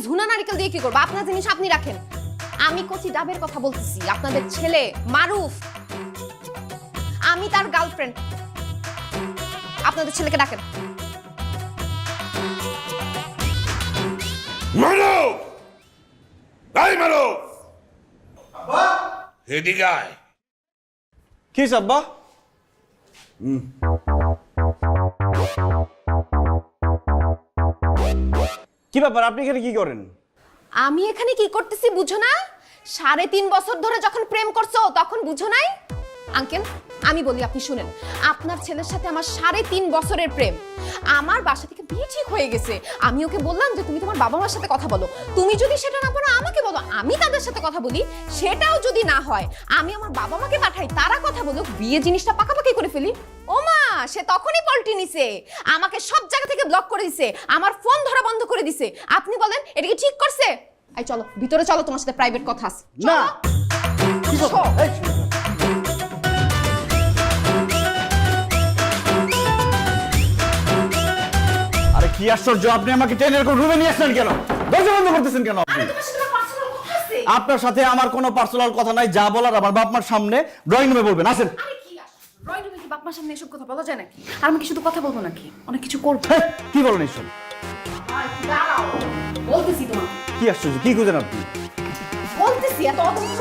ঝুনা নারিকেল দিয়ে কি করবো? আপনার জিনিস আপনি রাখেন। আমি কচি ডাবের কথা বলতেছি, আপনাদের ছেলে মারুফ, আমি তার গার্লফ্রেন্ড। আপনাদের ছেলেকে ডাকেন। মারুফ! এই মারুফ! আব্বা! এদিকে আয়। কি আব্বা? কি ব্যাপার, আপনি এখানে কি করেন? আমি এখানে কি করতেছি বুঝো না? 3.5 বছর ধরে যখন প্রেম করছো তখন বুঝো নাই? আঙ্কেল আমি বলি, আপনি শুনেন। আপনার ছেলের সাথে আমার 3.5 বছরের প্রেম। আমার বাসা থেকে বিয়ে ঠিক হয়ে গেছে। আমি ওকে বললাম যে তুমি তোমার বাবা মার সাথে কথা বলো, তুমি যদি সেটা না পারো আমাকে বলো, আমি তাদের সাথে কথা বলি। সেটাও যদি না হয় আমি আমার বাবা মাকে পাঠাই, তারা কথা বলুক, বিয়ে জিনিসটা পাকাপাকি করে ফেলি। ও মা, সে তখনই পল্টি নিছে, আমাকে সব জায়গা থেকে ব্লক করে দিছে, আমার ফোন ধরা বন্ধ করে দিছে। আপনি বলেন এটা কি ঠিক করছে? এই চলো ভিতরে চলো, তোমার সাথে প্রাইভেট কথা আছে। না। চলো। আরে কি আশ্চর্য, আপনি আমাকে টেনে এরকম রুমে নিয়ে আসলেন কেন? দরজা বন্ধ করতেছেন কেন আপনি? তোমার সাথে আমার পার্সোনাল কথা আছে। আপনার সাথে আমার কোনো পার্সোনাল কথা নাই, যা বলার আমার বাপ মার সামনে ড্রয়িং রুমে বলবেন। আসেন। আরে কি রয় রুমে কি বাপ মার সামনে এসব কথা বলা যায় নাকি? আর আমি কি শুধু কথা বলবো নাকি, অনেক কিছু করবো। হেই, কি বলেন এইসব? দাঁড়াও, বলতেছি তোমার। কি আশ্চর্য, কি খুঁজেন আপনি? বলতেছি, এত অধৈর্য।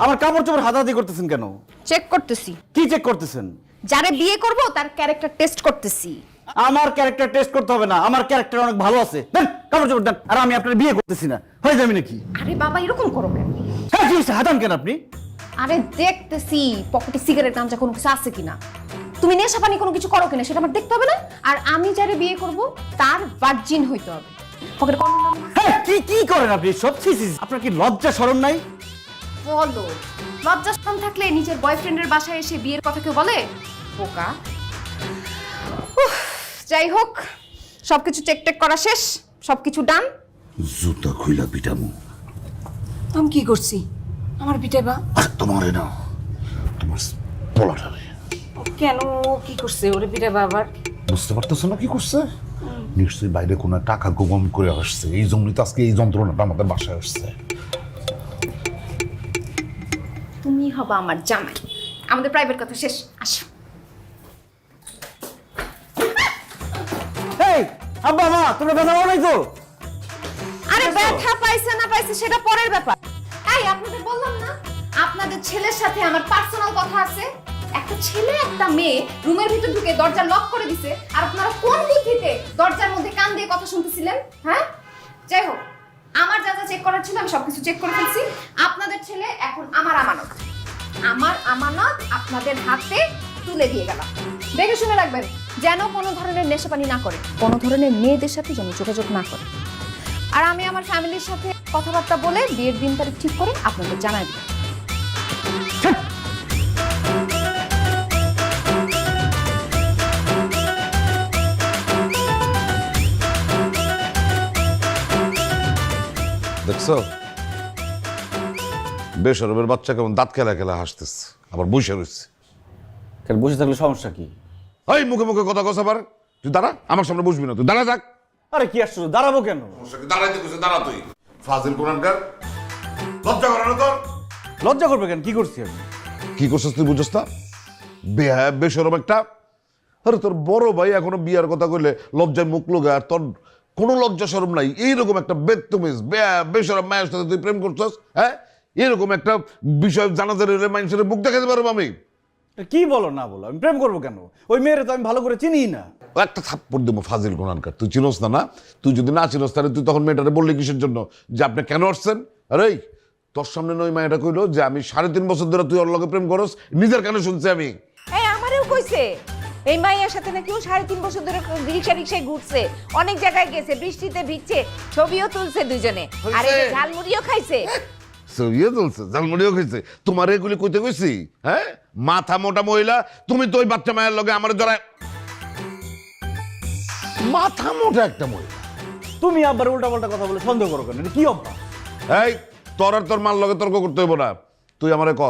আমার কাপড় চোপড় হাতাহাতি করতেছেন কেন? চেক করতেছি, কি চেক করতেছেন? যারে বিয়ে করব তার ক্যারেক্টার টেস্ট করতেছি। আমার ক্যারেক্টার টেস্ট করতে হবে না, আমার ক্যারেক্টার অনেক ভালো আছে। দেন কাপড় চোপড় দেন। আর আমি আপনার বিয়ে করতেছি না, হয়ে যাবে নাকি? আরে বাবা এরকম করো কেন? হ্যাঁ কি হয়েছে, হাতান কেন আপনি? আরে দেখতেছি পকেটে সিগারেট গাঁজা কোনো কিছু আছে কিনা, তুমি নেশা পানি কোনো কিছু করো কিনা সেটা আমার দেখতে হবে না? আর আমি যারে বিয়ে করব তার ভার্জিন হইতে হবে। পকেটে কন্ডম হ্যাঁ কি কি করেন আপনি সব? আপনার কি লজ্জা শরম নাই? বলো, লজ্জা শরম থাকলে নিজের বয়ফ্রেন্ডের বাসায় এসে বিয়ের কথা কেউ বলে? বোকা। যাই হোক, সবকিছু চেক টেক করা শেষ, সবকিছু ডান। জুতা খুইলা পিটামু। আমি কি করছি? আমার পিটাইবা? আর তোমারে না, তোমার পোলাটারে। কেন, কি করছে? ওরে পিটাইবা আবার? বুঝতে পারতেছো না কি করছে? নিশ্চয়ই বাইরে কোনো টাকা গোপন করে আসছে, এই জন্যই তো আজকে এই যন্ত্রণাটা আমাদের বাসায় আসছে। তুমি হবা আমার জামাই। আমাদের প্রাইভেট কথা শেষ, আসো। এই আব্বা মা, তোমরা ব্যথা পাও নাই তো? আরে ব্যথা পাইছে না পাইছে সেটা পরের ব্যাপার। এই আপনাদের বললাম না, আপনাদের ছেলের সাথে আমার পার্সোনাল কথা আছে। একটা ছেলে একটা মেয়ে রুমের ভিতর ঢুকে দরজা লক করে দিছে, আর আপনারা কোন বুদ্ধিতে দরজার মধ্যে কান দিয়ে কথা শুনতেছিলেন? হ্যাঁ, যাই হোক, আমার যা যা চেক করার ছিল আমি সবকিছু চেক করে ফেলছি। আপনাদের ছেলে এখন আমার আমানত। আমার আমানত আপনাদের হাতে তুলে দিয়ে গেলাম। দেখে শুনে রাখবেন যেন কোনো ধরনের নেশাপানি না করে, কোনো ধরনের মেয়েদের সাথে যেন যোগাযোগ না করে। আর আমি আমার ফ্যামিলির সাথে কথাবার্তা বলে বিয়ের দিন তারিখ ঠিক করে আপনাদের জানাই দিব। দেখছো বেসরবের বাচ্চা কেমন দাঁত খেলা খেলা হাসতেছে, আবার বসে রয়েছে। কেন বসে থাকলে সমস্যা কি? ওই মুখে মুখে কথা কস আবার। তুই দাঁড়া, আমার সামনে বসবি না, তুই দাঁড়া থাক। আরে কি আশ্চর্য, দাঁড়াবো কেন? দাঁড়াইতে কইছে, দাঁড়া তুই। ফাজিল কোরআনকার, লজ্জা করে না তোর? লজ্জা করবে কেন? কি করছি আমি? কি করছিস তুই বুঝছ না? বেহায়া বেসরম একটা। আরে তোর বড় ভাই এখনো বিয়ার কথা কইলে লজ্জায় মুখ লোগে, আর তোর কোনো লজ্জা শরম নাই। এইরকম একটা বেদতমিজ বেসরম মায়ের সাথে তুই প্রেম করছস? হ্যাঁ, এরকম একটা বিষয় জানাজার হলে মানুষের মুখ দেখাতে পারবো আমি? কি বলো না বলো, আমি প্রেম করবো কেন? ওই মেয়েরে তো আমি ভালো করে চিনি না। ও একটা থাপ্পড় দেবো ফাজিল কোরআনকার। তুই চিনোস না? না, তুই যদি না চিনোস তাহলে তুই তখন মেয়েটারে বললি কিসের জন্য যে আপনি কেন আসছেন? আরে তোর সামনে নয় মায়েটা কইলো যে আমি 3.5 বছর ধরে তুই ওর লগে প্রেম করস, নিজের কানে শুনছি আমি। এই আমারও কইছে এই মাইয়ার সাথে নাকি ও 3.5 বছর ধরে রিক্সায় ঘুরছে, অনেক জায়গায় গেছে, বৃষ্টিতে ভিজছে, ছবিও তুলছে দুজনে, আর এই ঝালমুড়িও খাইছে। সরিয়ে চলছে, জালমুড়িও খাইছে। তোমার এগুলি কইতে কইছি? হ্যাঁ, মাথা মোটা মহিলা তুমি তো ওই বাচ্চা মায়ের লগে আমার জড়ায়। মাথা মোটা একটা মহিলা। তুমি আবার উল্টা পাল্টা কথা বলে সন্দেহ করো কেন? এটা কি অভ্যাস? এই তোর আর তোর মার লগে তর্ক করতে হইব না। তুই আমারে ক,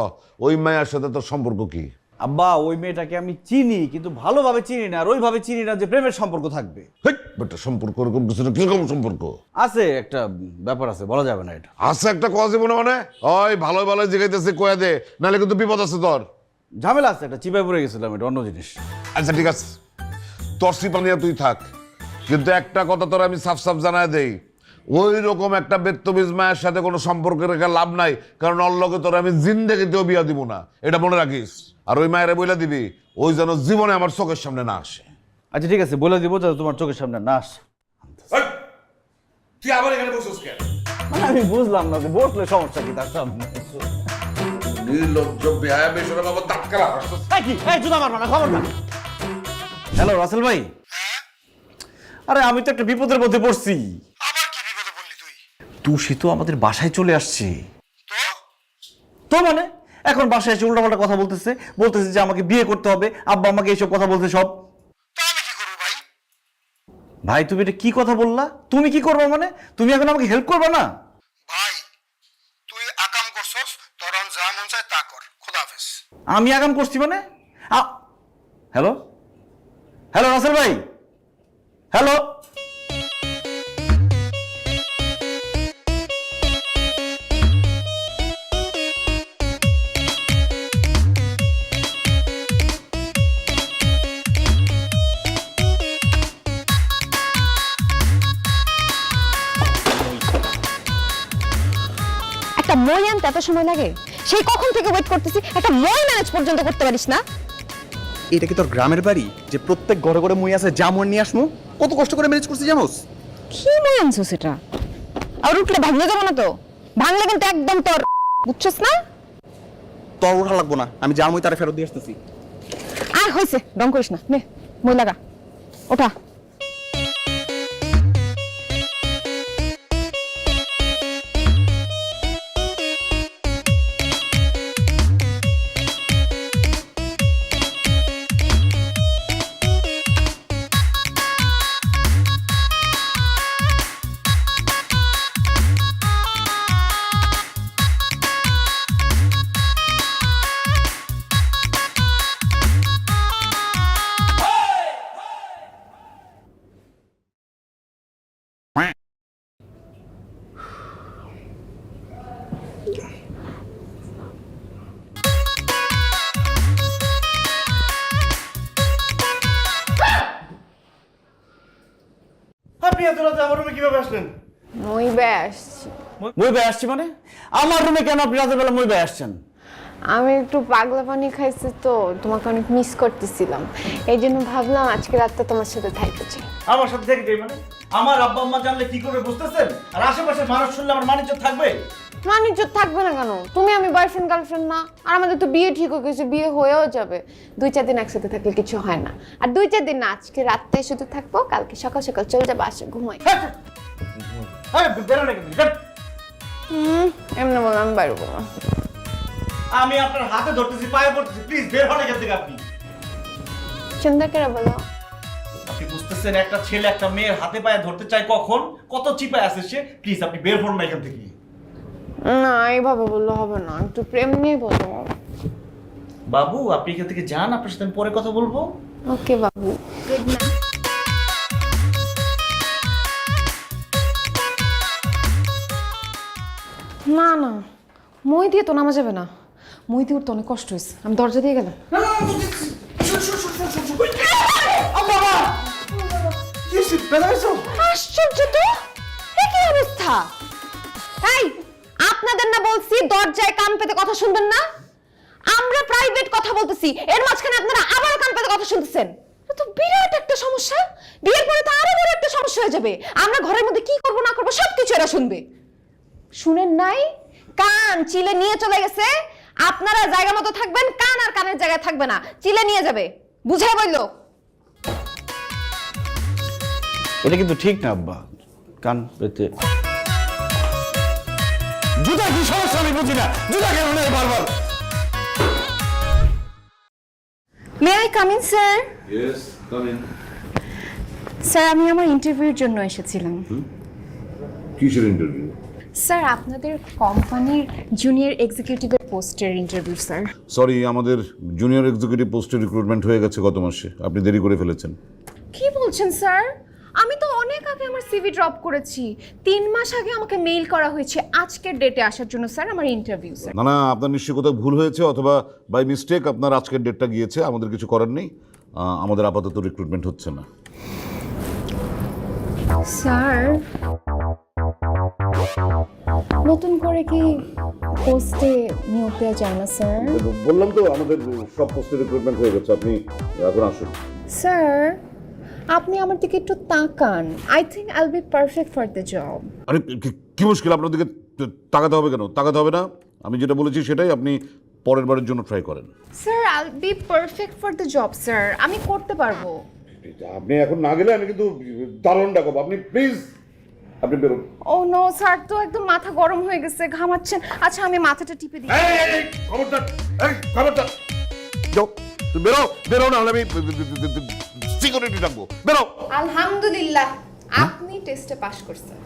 ওই মায়ের সাথে তোর সম্পর্ক কি? আব্বা ওই মেয়েটাকে আমি চিনি, কিন্তু ভালোভাবে চিনি না, আর ওইভাবে চিনি না যে প্রেমের সম্পর্ক থাকবে। হেই, বেটা সম্পর্ক ওরকম কিছু না, কিরকম সম্পর্ক আছে একটা ব্যাপার আছে, বলা যাবে না এটা। আছে একটা কয়া জীবনে মানে ওই ভালো ভালো জিগাইতেছে কয়া দে, নাহলে কিন্তু বিপদ আছে তোর। ঝামেলা আছে, একটা চিপায় পড়ে গেছিলাম, এটা অন্য জিনিস। আচ্ছা ঠিক আছে, তোর সিপানিয়া তুই থাক, কিন্তু একটা কথা তোর আমি সাফ সাফ জানায় দেই, ওই রকম একটা বেত্তবিজ মায়ের সাথে কোনো সম্পর্ক রেখে লাভ নাই, কারণ ওর লগে তোর আমি জিন্দেগিতেও বিয়া দিব না, এটা মনে রাখিস। আর ওই মায়েরা বইলা দিবি ওই যেন জীবনে আমার চোখের সামনে না আসে। আচ্ছা ঠিক আছে, বলে দিব যাতে তোমার চোখের সামনে না আসে। তুই আবার এখানে বসছিস কেন? মানে আমি বুঝলাম না যে বসলে সমস্যা কি তার সামনে। নির্লজ্জ বেহায়া বেশরম আবার তাৎকাল হাসছিস। এই কি, এই জুতা মারবা না, খবর না। হ্যালো রাসেল ভাই, আরে আমি তো একটা বিপদের মধ্যে পড়ছি। আবার কি বিপদে পড়লি তুই? তুষি তো আমাদের বাসায় চলে আসছে। তো মানে এখন বাসায় এসে উল্টাপাল্টা কথা বলতেছে, যে আমাকে বিয়ে করতে হবে, আব্বা আমাকে এইসব কথা বলছে সব। তা আমি কি করবো ভাই? ভাই তুমি এটা কি কথা বললা? তুমি কি করবা মানে? তুমি এখন আমাকে হেল্প করবা না? ভাই তুই আকাম করছস, তোর যা মন চায় তা কর। খোদা হাফেজ। আমি আগাম করছি মানে? হ্যালো হ্যালো রাসেল ভাই, হ্যালো। একটা মই আনতে এত সময় লাগে? সেই কখন থেকে ওয়েট করতেছি, একটা মই ম্যানেজ পর্যন্ত করতে পারিস না? এটা কি তোর গ্রামের বাড়ি যে প্রত্যেক ঘরে ঘরে মই আছে, যা মন নিয়ে আসমু? কত কষ্ট করে ম্যানেজ করছি জানোস? কি মই আনছো সেটা? আর উঠলে ভাঙলে যাবো না তো? ভাঙলে কিন্তু একদম তোর, বুঝছস না? তোর ওঠা লাগবো না, আমি যা মই তারে ফেরত দিয়ে আসতেছি। আর হয়েছে, ডং করিস না, নে মই লাগা, ওঠা। আপনি এত রাতে আমার রুমে কিভাবে আসলেন? মই ব্যাস, মই ভাই আসছি মানে? আমার রুমে কেন আপনি রাতের বেলা মই ভাই আসছেন? আমি একটু পাগলা পানি খাইছি তো, তোমাকে অনেক মিস করতেছিলাম, এই জন্য ভাবলাম আজকে রাতটা তোমার সাথে থাকতে চাই। আমার সাথে থেকে যাই মানে? আমার আব্বা আম্মা জানলে কি করবে বুঝতেছেন? আর আশেপাশের মানুষ শুনলে আমার মানিজ্য থাকবে? মানিজ্জত থাকবে না কেন? তুমি আমি বয়ফ্রেন্ড গার্লফ্রেন্ড না? আর আমাদের তো বিয়ে ঠিক হয়ে গেছে, বিয়ে হয়েও যাবে। 2-4 দিন একসাথে থাকলে কিছু হয় না। আর 2-4 দিন না, আজকে রাতটাই শুধু থাকবো, কালকে সকাল সকাল চলে যাবো, আসে ঘুমাই। বেরোনে কিন্তু এমনি বললাম, আমি পারবো না। আমি আপনার হাতে ধরতেছি, পায়ে পড়তেছি, প্লিজ বের হন এখান থেকে। আপনি সুন্দর করে বলো। আপনি বুঝতেছেন একটা ছেলে একটা মেয়ের হাতে পায়ে ধরতে চায় কখন, কত চিপায় আছে সে? প্লিজ আপনি বের হন না এখান থেকে। না, এইভাবে বললে হবে না, একটু প্রেম নিয়ে বলো। বাবু আপনি এখান থেকে যান, আপনার সাথে আমি পরে কথা বলবো। ওকে বাবু, গুড নাইট। না না, মই দিয়ে তো নামা যাবে না, মই দিয়ে উঠতে অনেক কষ্ট হয়েছে, আমি দরজা দিয়ে গেলাম। আশ্চর্য তো, কি অবস্থা! এই, আপনাদের না বলছি দরজায় কান পেতে কথা শুনবেন না? আমরা প্রাইভেট কথা বলতেছি, এর মাঝখানে আপনারা আবার কান পেতে কথা শুনতেছেন। এটা তো বিরাট একটা সমস্যা। বিয়ের পরে তো আরো বড় একটা সমস্যা হয়ে যাবে। আমরা ঘরের মধ্যে কি করব না করব সবকিছু এরা শুনবে। শুনেন নাই? কান চিলে নিয়ে চলে গেছে। আপনারা জায়গা মতো থাকবেন, কান আর কানের জায়গায় থাকবে না, চিলে নিয়ে যাবে। বুঝাই বললো? এটা কিন্তু ঠিক না আব্বা, কান পেতে। জুতা কি সমস্যা আমি বুঝি না, জুতা কেন নেই বারবার? May I come in sir? Yes, come in. Sir আমি আমার ইন্টারভিউর জন্য এসেছিলাম। কিসের ইন্টারভিউ? স্যার আপনাদের কোম্পানির জুনিয়র এক্সিকিউটিভের পোস্টের ইন্টারভিউ স্যার। সরি, আমাদের জুনিয়র এক্সিকিউটিভ পোস্টে রিক্রুটমেন্ট হয়ে গেছে গত মাসে, আপনি দেরি করে ফেলেছেন। কি বলছেন স্যার? আমি তো অনেক আগে আমার সিভি ড্রপ করেছি, 3 মাস আগে আমাকে মেইল করা হয়েছে আজকের ডেটে আসার জন্য স্যার আমার ইন্টারভিউ স্যার। না না, আপনার নিশ্চয়ই কোথাও ভুল হয়েছে, অথবা বাই মিস্টেক আপনার আজকের ডেটটা গিয়েছে, আমাদের কিছু করার নেই। আমাদের আপাতত রিক্রুটমেন্ট হচ্ছে না। স্যার নতুন করে কি পোস্টে নিয়োগ দেওয়া যায় না স্যার? বললাম তো আমাদের সব পোস্টে রিক্রুটমেন্ট হয়ে গেছে, আপনি এখন আসুন। স্যার আপনি আমার দিকে একটু তাকান, I think I will be perfect for the job. আরে কি মুশকিল, আপনার দিকে তাকাতে হবে কেন? তাকাতে হবে না, আমি যেটা বলেছি সেটাই, আপনি পরের বারের জন্য ট্রাই করেন। Sir I will be perfect for the job sir, আমি করতে পারবো। আপনি এখন না গেলে আমি কিন্তু দারুণ ডাকব, আপনি প্লিজ আপনি বেরোন। ও নো স্যার, তো একদম মাথা গরম হয়ে গেছে, ঘামাচ্ছেন। আচ্ছা আমি মাথাটা টিপে দিই। খবরদার, খবরদার, যাও তুমি বেরো, বেরো না হলে আমি সিকিউরিটি ডাকবো, বেরো। আলহামদুলিল্লাহ আপনি টেস্টে পাস করছেন।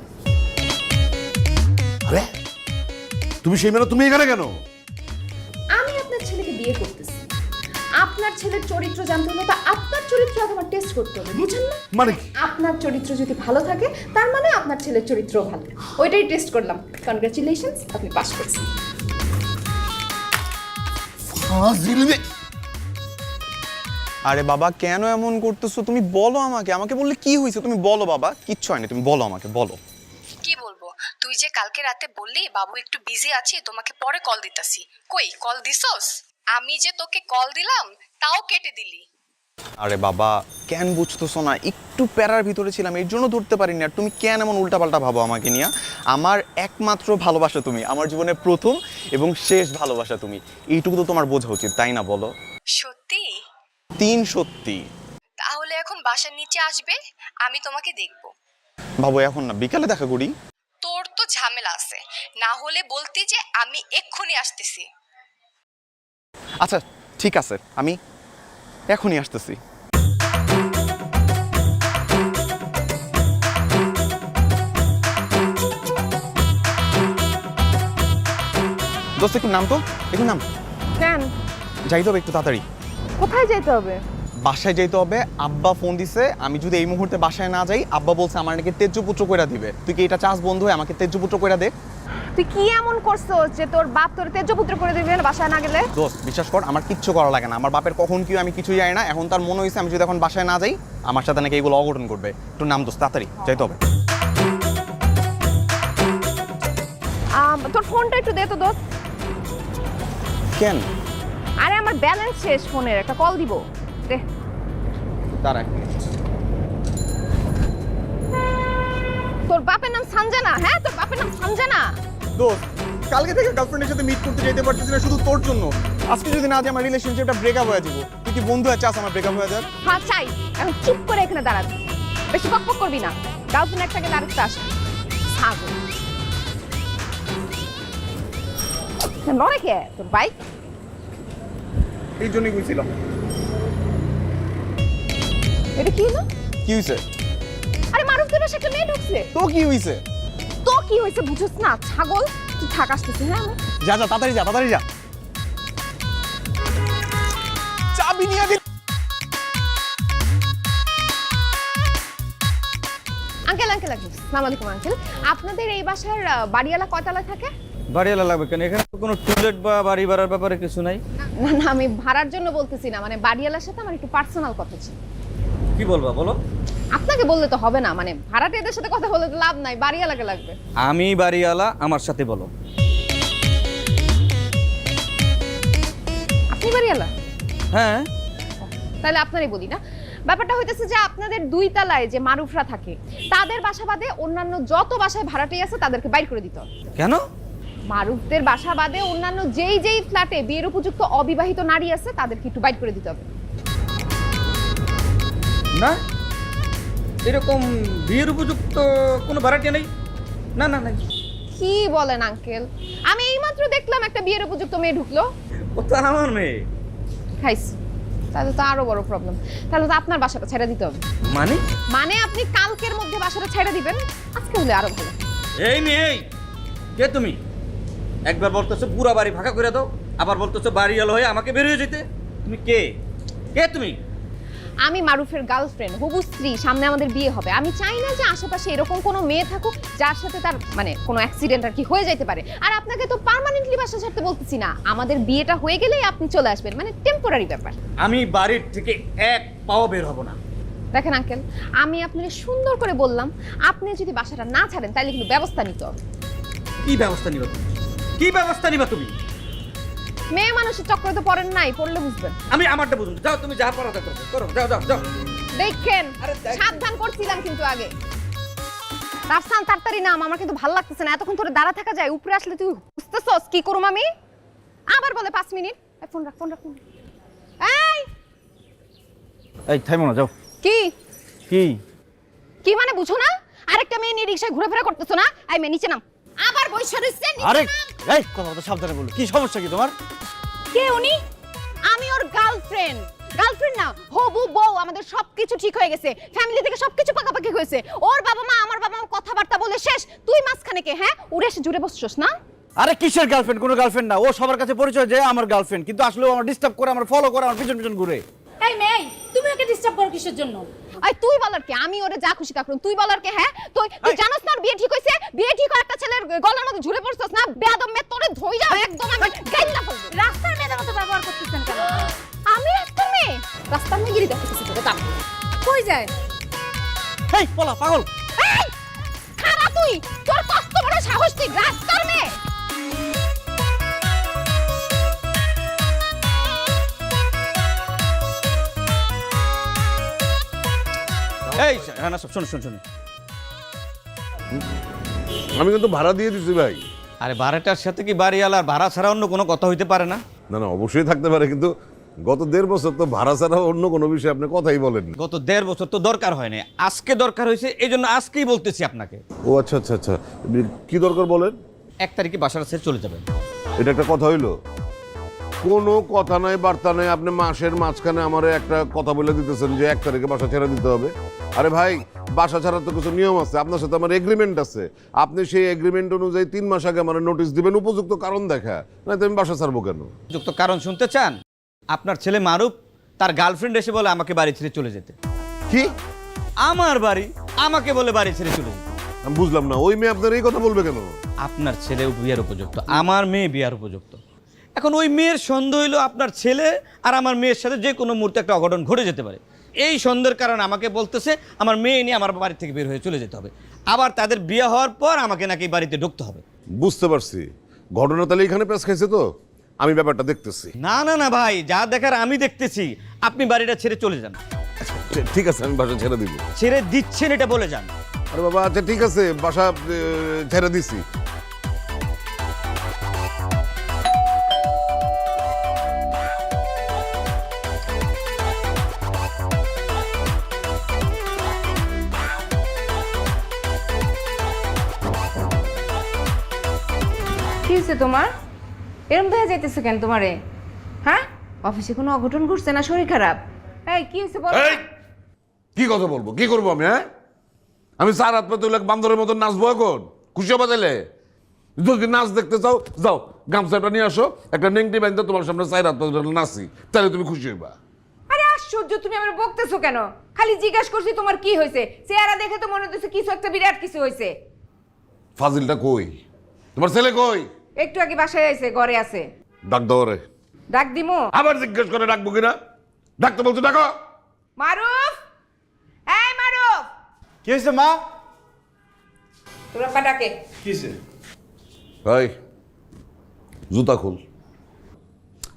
আরে তুমি সেই মেয়ে, তুমি এখানে কেন? আমি আপনার ছেলেকে বিয়ে করতেছি, আপনার ছেলের চরিত্র জানতে হলে তো আপনার চরিত্র আগে আমার টেস্ট করতে হবে, বুঝেন না? মানে কি? আপনার চরিত্র যদি ভালো থাকে তার মানে আপনার ছেলের চরিত্র ভালো, ওইটাই টেস্ট করলাম। কনগ্রাচুলেশনস, আপনি পাস করছেন। আরে বাবা কেন এমন করতেছো? তুমি বলো আমাকে, আমাকে বললে কি হয়েছে? তুমি বলো বাবা, কিচ্ছু হয়নি, তুমি বলো আমাকে, বলো। কি বলবো? তুই যে কালকে রাতে বললি বাবু একটু বিজি আছে, তোমাকে পরে কল দিতাছি। কই কল দিছস? আমি যে তোকে কল দিলাম তাও কেটে দিলি। আরে বাবা কেন বুঝতেছো না? একটু প্যারার ভিতরে ছিলাম, এর জন্য ধরতে পারিনি। আর তুমি কেন এমন উল্টাপাল্টা ভাবো আমাকে নিয়ে? আমার একমাত্র ভালোবাসা তুমি, আমার জীবনের প্রথম এবং শেষ ভালোবাসা তুমি, এইটুকু তো তোমার বোঝা উচিত, তাই না বলো? সত্যি? 3 সত্যি। তাহলে এখন বাসার নিচে আসবে, আমি তোমাকে দেখব। বাবু এখন না, বিকালে দেখা করি। তোর তো ঝামেলা আছে, না হলে বলতি যে আমি এক্ষুনি আসতেছি। আচ্ছা ঠিক আছে, আমি এখনই আসতেছি। দোস্ত একটু নাম তো, একটু নাম। কেন? যাইতে হবে একটু তাড়াতাড়ি। কোথায় যেতে হবে? বাসায় যাইতে হবে। আব্বা ফোন দিছে, আমি যদি এই মুহূর্তে বাসায় না যাই, আব্বা বলছে আমার নাকি তেজ্যপুত্র কইরা দিবে। তুই কি এটা চাস বন্ধু হয়ে আমাকে তেজ্যপুত্র কইরা দে? তুই কি এমন করছো যে তোর বাপ তোর তেজপুত্র করে দিবে বাসায় না গেলে? দোস্ত বিশ্বাস কর, আমার কিচ্ছু করা লাগে না। আমার বাপের কখন কি আমি কিছুই জানি না। এখন তার মনে হয়েছে আমি যদি এখন বাসায় না যাই আমার সাথে নাকি এগুলো অঘটন করবে। একটু নাম দোস্ত, তাড়াতাড়ি যাইতে হবে। তোর ফোনটা একটু দে তো দোস্ত। কেন? আরে আমার ব্যালেন্স শেষ ফোনের, একটা কল দিব, দে। দাঁড়া। তোর বাপের নাম সঞ্জনা? হ্যাঁ তোর বাপের নাম সঞ্জনা? দোস্ত কালকে থেকে গার্লফ্রেন্ডের সাথে মিট করতে যেতে পারতেছি না শুধু তোর জন্য। আজকে যদি না যাই আমার রিলেশনশিপটা ব্রেকআপ হয়ে যাবো। তুই কি বন্ধু আছে আমার ব্রেকআপ হয়ে যাক? হ্যাঁ চাই। এখন চুপ করে এখানে দাঁড়াবি, বেশি বকবক করবি না। গার্লফ্রেন্ড একটা গেলে আরেকটা আসবে। ছাগল লড়ে কে তোর বাইক? এই জন্যই কইছিলাম। এটা কি হলো? কি হইছে? আরে মারুফ তোর বাসায় একটা মেয়ে ঢুকছে। তো কি হইছে? তো কি হয়েছে বুঝছ না? ছাগল তুই থাক, আসতেছে। হ্যাঁ যা যা তাড়াতাড়ি যা, তাড়াতাড়ি যা। চাবি নিয়ে দিল। আঙ্কেল আঙ্কেল আঙ্কেল আসসালামু আলাইকুম আঙ্কেল। আপনাদের এই বাসার বাড়িওয়ালা কয়তলা থাকে? বাড়িওয়ালা লাগবে কেন? এখানে তো কোনো টুলেট বা বাড়ি ভাড়ার ব্যাপারে কিছু নাই। না না আমি ভাড়ার জন্য বলতেছি না, মানে বাড়িওয়ালার সাথে আমার একটু পার্সোনাল কথা ছিল। কি বলবা বলো? আপনাকে বললে তো হবে না, মানে ভাড়াটিয়াদের সাথে কথা বলে তো লাভ নাই, বাড়িওয়ালাকে লাগবে। আমি বাড়িওয়ালা, আমার সাথে বলো। আপনি বাড়িওয়ালা? হ্যাঁ। তাহলে আপনারই বলি না। ব্যাপারটা হইতেছে যে আপনাদের 2 তলায় যে মারুফরা থাকে তাদের বাসা বাদে অন্যান্য যত বাসায় ভাড়াটি আছে তাদেরকে বাইর করে দিতে হবে। কেন? মারুফদের বাসা বাদে অন্যান্য যেই যেই ফ্ল্যাটে বিয়ের উপযুক্ত অবিবাহিত নারী আছে তাদেরকে একটু বাইর করে দিতে হবে। না এরকম বিয়ের উপযুক্ত কোনো ভাড়াটিয়া নেই। না না নাই। কি বলেন আঙ্কেল? আমি এইমাত্র দেখলাম একটা বিয়ের উপযুক্ত মেয়ে ঢুকলো। ও তো আমার মেয়ে। খাইস, তাহলে তো আরো বড় প্রবলেম। তাহলে তো আপনার বাসাটা ছেড়ে দিতে হবে। মানে আপনি কালকের মধ্যে বাসাটা ছেড়ে দিবেন, আজকে হলে আরো ভালো। এই মেয়ে কে তুমি? একবার বলতেছো পুরা বাড়ি ফাঁকা করে দাও, আবার বলতেছো বাড়ি এলো হয়ে আমাকে বেরিয়ে যেতে। তুমি কে? কে তুমি? আমি মারুফের গার্লফ্রেন্ড, হবু স্ত্রী। সামনে আমাদের বিয়ে হবে। আমি চাই না যে আশেপাশে এরকম কোনো মেয়ে থাকুক যার সাথে তার মানে কোনো অ্যাক্সিডেন্ট আর কি হয়ে যেতে পারে। আর আপনাকে তো পার্মানেন্টলি বাসা ছাড়তে বলতেছি না, আমাদের বিয়েটা হয়ে গেলেই আপনি চলে আসবেন, মানে টেম্পোরারি ব্যাপার। আমি বাড়ির থেকে এক পাও বের হব না। দেখেন আঙ্কেল, আমি আপনাকে সুন্দর করে বললাম, আপনি যদি বাসাটা না ছাড়েন তাহলে কিন্তু ব্যবস্থা নিতে হবে। কি ব্যবস্থা নিবা তুমি? কি ব্যবস্থা নিবা তুমি? মেয়ে মানুষের চক্রে তো পড়েন নাই, পড়লে বুঝবেন। আমি আমারটা বুঝুন। যাও তুমি যা পারো তা করো, করো, যাও যাও যাও। দেখেন আরে দেখ- সাবধান করছিলাম কিন্তু আগে। রাফসান তাড়াতাড়ি নাম, আমার কিন্তু ভালো লাগতেছে না, এতক্ষণ ধরে দাঁড়া থাকা যায়। উপরে আসলে তুই বুঝতেছস কি করুম আমি? আবার বলে 5 মিনিট। ফোন রাখ, ফোন রাখ, ফোন রাখ। এই এই থাইমো না, যাও। কি কি কি মানে বুঝো না? আরেকটা মেয়ে নিয়ে রিকশায় ঘোরাফেরা করতেছো না? এই মেয়ে নিচে নাম। আবার বইসা রইছে নিচে আরে নাম। এই কথা বলতে সাবধানে বলো, কি সমস্যা কি তোমার? কে উনি? আমি ওর গার্লফ্রেন্ড। গার্লফ্রেন্ড না, হবু বউ। আমাদের সবকিছু ঠিক হয়ে গেছে, ফ্যামিলি থেকে সবকিছু পাকাপাকি হয়েছে। ওর বাবা মা আমার বাবা মা কথাবার্তা বলে শেষ। তুই মাঝখানে কে? হ্যাঁ, উড়ে এসে জুড়ে বসছস না? আরে কিসের গার্লফ্রেন্ড? কোনো গার্লফ্রেন্ড না, ও সবার কাছে পরিচয় যে আমার গার্লফ্রেন্ড, কিন্তু আসলে ও আমার ডিস্টার্ব করে, আমার ফলো করে, আমার পিছন পিছন ঘুরে। এই মেয়ে, তুমি ওকে ডিস্টার্ব করো কিসের জন্য? আই তুই বলার কে? আমি ওরে যা খুশি তা করুম, তুই বলার কে? হ্যাঁ, তুই জানোস না ওর বিয়ে ঠিক হইছে? বিয়ে ঠিক হয় একটা ছেলের গলার মধ্যে ঝুলে পড়ছস না? বেয়াদব মেয়ে, তোরে ধইরা একদম আমি গাইলা ফেলবো। রাস্তার মেয়েদের মতো ব্যবহার করতেছেন কেন? আমি একটা মেয়ে? রাস্তার মেয়ে গিরি দেখতেছিস তোরে? দাম কই যায়? এই পলা পাগল। এই খারাপ তুই, তোর কষ্ট বড় সাহস, তুই রাস্তার মেয়ে? এই রানা সব শোন শোন শোন। আমি কিন্তু ভাড়া দিয়ে দিছি ভাই। আরে ভাড়াটার সাথে কি বাড়িওয়ালার ভাড়া ছাড়া অন্য কোনো কথা হইতে পারে না? না না, অবশ্যই থাকতে পারে, কিন্তু গত 1.5 বছর তো ভাড়া ছাড়া অন্য কোনো বিষয়ে আপনি কথাই বলেন। গত 1.5 বছর তো দরকার হয় না, আজকে দরকার হয়েছে, এই জন্য আজকেই বলতেছি আপনাকে। ও আচ্ছা আচ্ছা আচ্ছা, কি দরকার বলেন? 1 তারিখে বাসাটা ছেড়ে চলে যাবেন। এটা একটা কথা হইলো? কোনো কথা নাই, বার্তা নাই, আপনি মাসের মাঝখানে আমারে একটা কথা বলে দিতেছেন যে 1 তারিখে বাসা ছেড়ে দিতে হবে। আরে ভাই, বাসা ছাড়ার তো কিছু নিয়ম আছে, আপনার সাথে আমার এগ্রিমেন্ট আছে। আপনি সেই এগ্রিমেন্ট অনুযায়ী 3 মাস আগে আমার নোটিশ দিবেন, উপযুক্ত কারণ দেখা, না তো আমি বাসা ছাড়বো কেন? যুক্ত কারণ শুনতে চান? আপনার ছেলে মারুফ তার গার্লফ্রেন্ড এসে বলে আমাকে বাড়ি ছেড়ে চলে যেতে। কি? আমার বাড়ি আমাকে বলে বাড়ি ছেড়ে চলে যেতে। আমি বুঝলাম না, ওই মেয়ে আপনার এই কথা বলবে কেন? আপনার ছেলেও বিয়ার উপযুক্ত, আমার মেয়ে বিয়ার উপযুক্ত। এখন ওই মেয়ের সন্দেহ হইলো আপনার ছেলে আর আমার মেয়ের সাথে যে কোনো মুহূর্তে একটা অঘটন ঘটে যেতে পারে। এই সন্দেহের কারণে আমাকে বলতেছে আমার মেয়ে নিয়ে আমার বাড়ি থেকে বের হয়ে চলে যেতে হবে। আবার তাদের বিয়ে হওয়ার পর আমাকে নাকি বাড়িতে ঢুকতে হবে। বুঝতে পারছি, ঘটনা তাহলে এখানে প্রেস খাইছে তো, আমি ব্যাপারটা দেখতেছি। না না না ভাই, যা দেখার আমি দেখতেছি। আপনি বাড়িটা ছেড়ে চলে যান। ঠিক আছে, আমি বাসা ছেড়ে দিব। ছেড়ে দিচ্ছেন এটা বলে যান। আরে বাবা, আচ্ছা ঠিক আছে, বাসা ছেড়ে দিছি। কি হয়েছে তোমার? এরকম দেখা যাইতেছে কেন তোমারে? হ্যাঁ, অফিসে কোনো অঘটন ঘটছে না? শরীর খারাপ? এই কি হয়েছে বলো? এই, কি কথা বলবো, কি করবো আমি? হ্যাঁ, আমি 4 হাত পাতে বান্দরের মতন নাচবো এখন? খুশি হবা তাইলে? যদি নাচ দেখতে চাও, যাও গামছাটা নিয়ে আসো, একটা নেংটি বাঁধতে তোমার সামনে 4 হাত পাতে নাচি, তাহলে তুমি খুশি হইবা। আরে আশ্চর্য, তুমি আমার বকতেছো কেন? খালি জিজ্ঞাসা করছি তোমার কি হয়েছে। চেহারা দেখে তো মনে হচ্ছে কিছু একটা বিরাট কিছু হয়েছে। ফাজিলটা কই? তোমার ছেলে কই? একটু আগে বাসায় আইছে, ঘরে আছে। ডাক দাও রে। ডাক দিমু? আবার জিজ্ঞেস করে ডাকবো কিনা? ডাকতে বলছো, ডাকো। মারুফ, এই মারুফ। কি হয়েছে মা? তোর আব্বা ডাকে। কিসে? ভাই, জুতা খুল।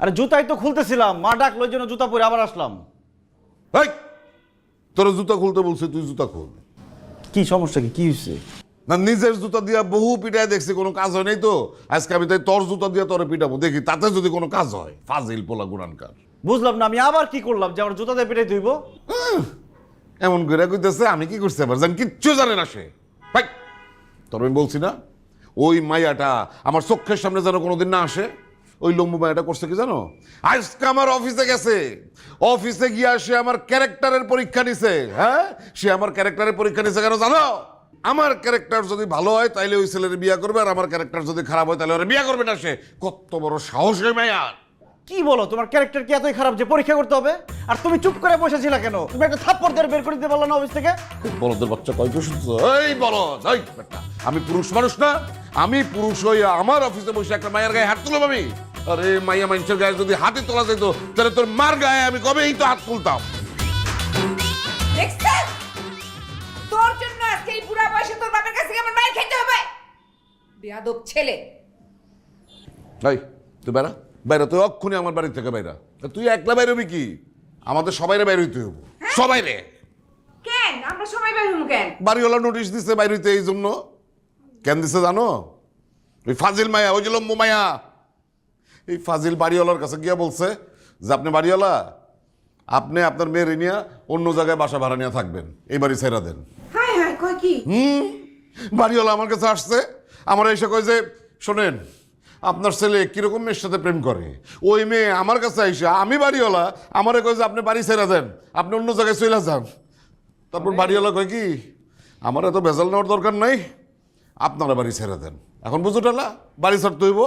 আরে জুতাই তো খুলতেছিলাম, মা ডাকলো ওই জন্য জুতা পরে আবার আসলাম। এই, তোর জুতা খুলতে বলছি, তুই জুতা খুল। কি সমস্যা কি? কি হয়েছে? না, নিজের জুতা দিয়া বহু পিটায় দেখছি, কোনো কাজ হয় নাই তো আজকে আমি তাই তোর জুতা দিয়া তোরে পিটাবো, দেখি তাতে যদি কোনো কাজ হয়। ফাজিল পোলা গুনানকার। বুঝলাম না, আমি আবার কি করলাম যে আমার জুতা দিয়ে পিটাই ধুইব? এমন করে কইতেছে আমি কি করছি আবার, জান কিচ্ছু জানে না সে। ভাই, তোর আমি বলছি না, ওই মাইয়াটা আমার চোখের সামনে যেন কোনোদিন না আসে। ওই লম্বু মাইয়াটা করছে কি জানো? আজকে আমার অফিসে গেছে, অফিসে গিয়া সে আমার ক্যারেক্টারের পরীক্ষা নিছে। হ্যাঁ, সে আমার ক্যারেক্টারের পরীক্ষা নিছে কেন জানো? আমার ক্যারেক্টার যদি ভালো হয় তাইলে ওই ছেলের বিয়ে করবে, আর আমার ক্যারেক্টার যদি খারাপ হয় তাহলে ওরা বিয়ে করবে না। সে কত বড় সাহস হয় মায়ার! কি বলো, তোমার ক্যারেক্টার কি এতই খারাপ যে পরীক্ষা করতে হবে? আর তুমি চুপ করে বসেছিলা কেন? তুমি একটা থাপ্পড় দিয়ে বের করে দিতে পারলো না অফিস থেকে? বলদের বাচ্চা কয় কি শুনছো? এই বলদ, এই বেটা, আমি পুরুষ মানুষ না? আমি পুরুষ হইয়া আমার অফিসে বসে একটা মায়ের গায়ে হাত তুলব আমি? আরে মাইয়া মানুষের গায়ে যদি হাতে তোলা যেত তাহলে তোর মার গায়ে আমি কবেই তো হাত তুলতাম। দেখছেন? তোর জন্য আজকে এই বুড়া বয়সে তোর বাবার কাছে আমার মায়ের খেতে হবে। বেয়াদব ছেলে। এই তুই বেড়া, বাইরে তুই অক্ষুনি আমার বাড়ি থেকে বাইরা। তুই একলা বাইরে হবি কি? আমাদের সবাইরে বাইরে হইতে হবো, সবাই রে। কেন আমরা সবাই বের হবো কেন? বাড়িওয়ালা নোটিশ দিছে বাইরে হইতে, এই জন্য। কেন দিছে জানো? ওই ফাজিল মায়া, ওই যে লম্বু মায়া, এই ফাজিল বাড়িওয়ালার কাছে গিয়া বলছে যে আপনি বাড়িওয়ালা, আপনি আপনার মেয়ের নিয়ে অন্য জায়গায় বাসা ভাড়া নিয়ে থাকবেন, এই বাড়ি ছেড়া দেন। হায় হায়, কয় কি? বাড়িওয়ালা আমার কাছে আসছে, আমার এসে কয় যে শোনেন, আপনার ছেলে কিরকম মেয়ের সাথে প্রেম করে। ওই মেয়ে আমার কাছে আইসা, আমি বাড়িওয়ালা, আমারে কয় যে আপনি বাড়ি ছেড়া দেন, আপনি অন্য জায়গায় চলে যান। তারপর বাড়িওয়ালা কয় কি, আমার এত ভেজাল নেওয়ার দরকার নাই, আপনারা বাড়ি ছেড়ে দেন। এখন বুঝো টালা, বাড়ি ছাড়তে হইব।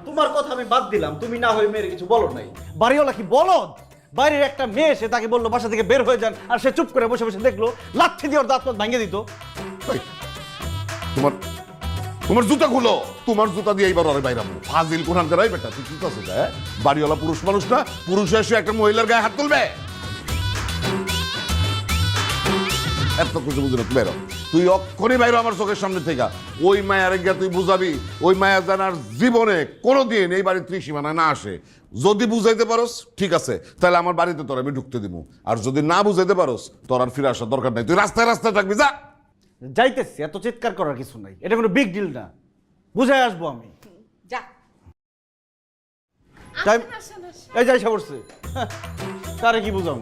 তোমার কথা আমি বাদ দিলাম, তুমি না হয়ে মেয়ের কিছু বলো নাই। বাড়িওয়ালা কি বলদ? বাইরের একটা মেয়ে, সে তাকে বললো বাসা থেকে বের হয়ে যান, আর সে চুপ করে বসে বসে দেখলো, লাথি দিয়ে ওর দাঁত ভাঙিয়ে দিত। এই, তোমার তোমার জুতা খুলো, তোমার জুতা দিয়ে এইবার ওরে বাইরাবো। ফাজিল কোরআনকার এই বেটা, তুই কি করছিস? হ্যাঁ, বাড়িওয়ালা পুরুষ মানুষ না? পুরুষ এসে একটা মহিলার গায়ে হাত তুলবে? এত কিছু বুঝি না, তুই বাইরো, তুই অক্ষণে বাইরো আমার চোখের সামনে থেকে। ওই মায়ের গিয়া তুই বুঝাবি, ওই মায়া জানার জীবনে কোনোদিন এই বাড়ির ত্রিসীমানায় না আসে। যদি বুঝাইতে পারোস ঠিক আছে, তাহলে আমার বাড়িতে তোর আমি ঢুকতে দিব। আর যদি না বুঝাইতে পারোস, তোর আর ফিরে আসার দরকার নাই, তুই রাস্তায় রাস্তায় থাকবি। যা। যাইতেছি, এত চিৎকার করার কিছু নাই, এটা কোনো বিগ ডিল না, বুঝাই আসবো আমি। যা। টাইম এই যাই সাবরছে, তারে কি বুঝাম?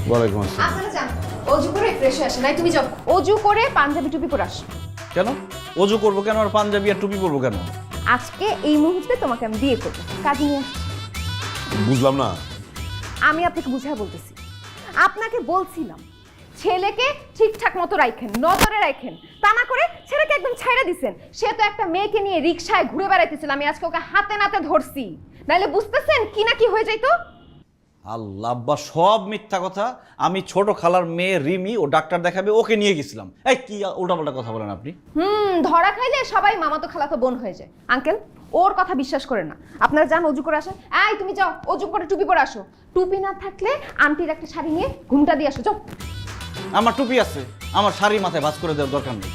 ওয়ালাইকুম আসসালাম। আপনারা যান, অজু করে ফ্রেশ হয়ে আসেন। নাই তুমি যাও, অজু করে পাঞ্জাবি টুপি পরে আসো। কেন অজু করবো কেন, আর পাঞ্জাবি আর টুপি পরবো কেন? আজকে এই মুহূর্তে তোমাকে আমি বিয়ে করবো, কাজে নিয়ে আসছি। বুঝলাম না। আমি আপনাকে বুঝায় বলতেছি, আপনাকে বলছিলাম ছেলেকে ঠিকঠাক মতো রাখেন, নজরে রাখেন, তা না করে ছেলেকে একদম ছাইড়া দিছেন। সে তো একটা মেয়েকে নিয়ে রিকশায় ঘুরে বেড়াইতেছিল, আমি আজকে ওকে হাতে নাতে ধরছি, নাইলে বুঝতেছেন কি না কি হয়ে যাইতো। আল্লাহ, আব্বা সব মিথ্যা কথা। আমি ছোট খালার মেয়ে রিমি, ও ডাক্তার দেখাবে, ওকে নিয়ে গেছিলাম। এই কি উল্টাপাল্টা কথা বলেন আপনি? ধরা খাইলে সবাই মামাতো খালাতো বোন হয়ে যায়। আঙ্কেল, ওর কথা বিশ্বাস করেন না। আপনারা যান, অজু করে আসেন। এই তুমি যাও, অজু করে টুপি পরে আসো। টুপি না থাকলে আন্টির একটা শাড়ি নিয়ে ঘুমটা দিয়ে আসো, যাও। আমার টুপি আছে, আমার শাড়ি মাথায় ভাঁজ করে দেওয়ার দরকার নেই।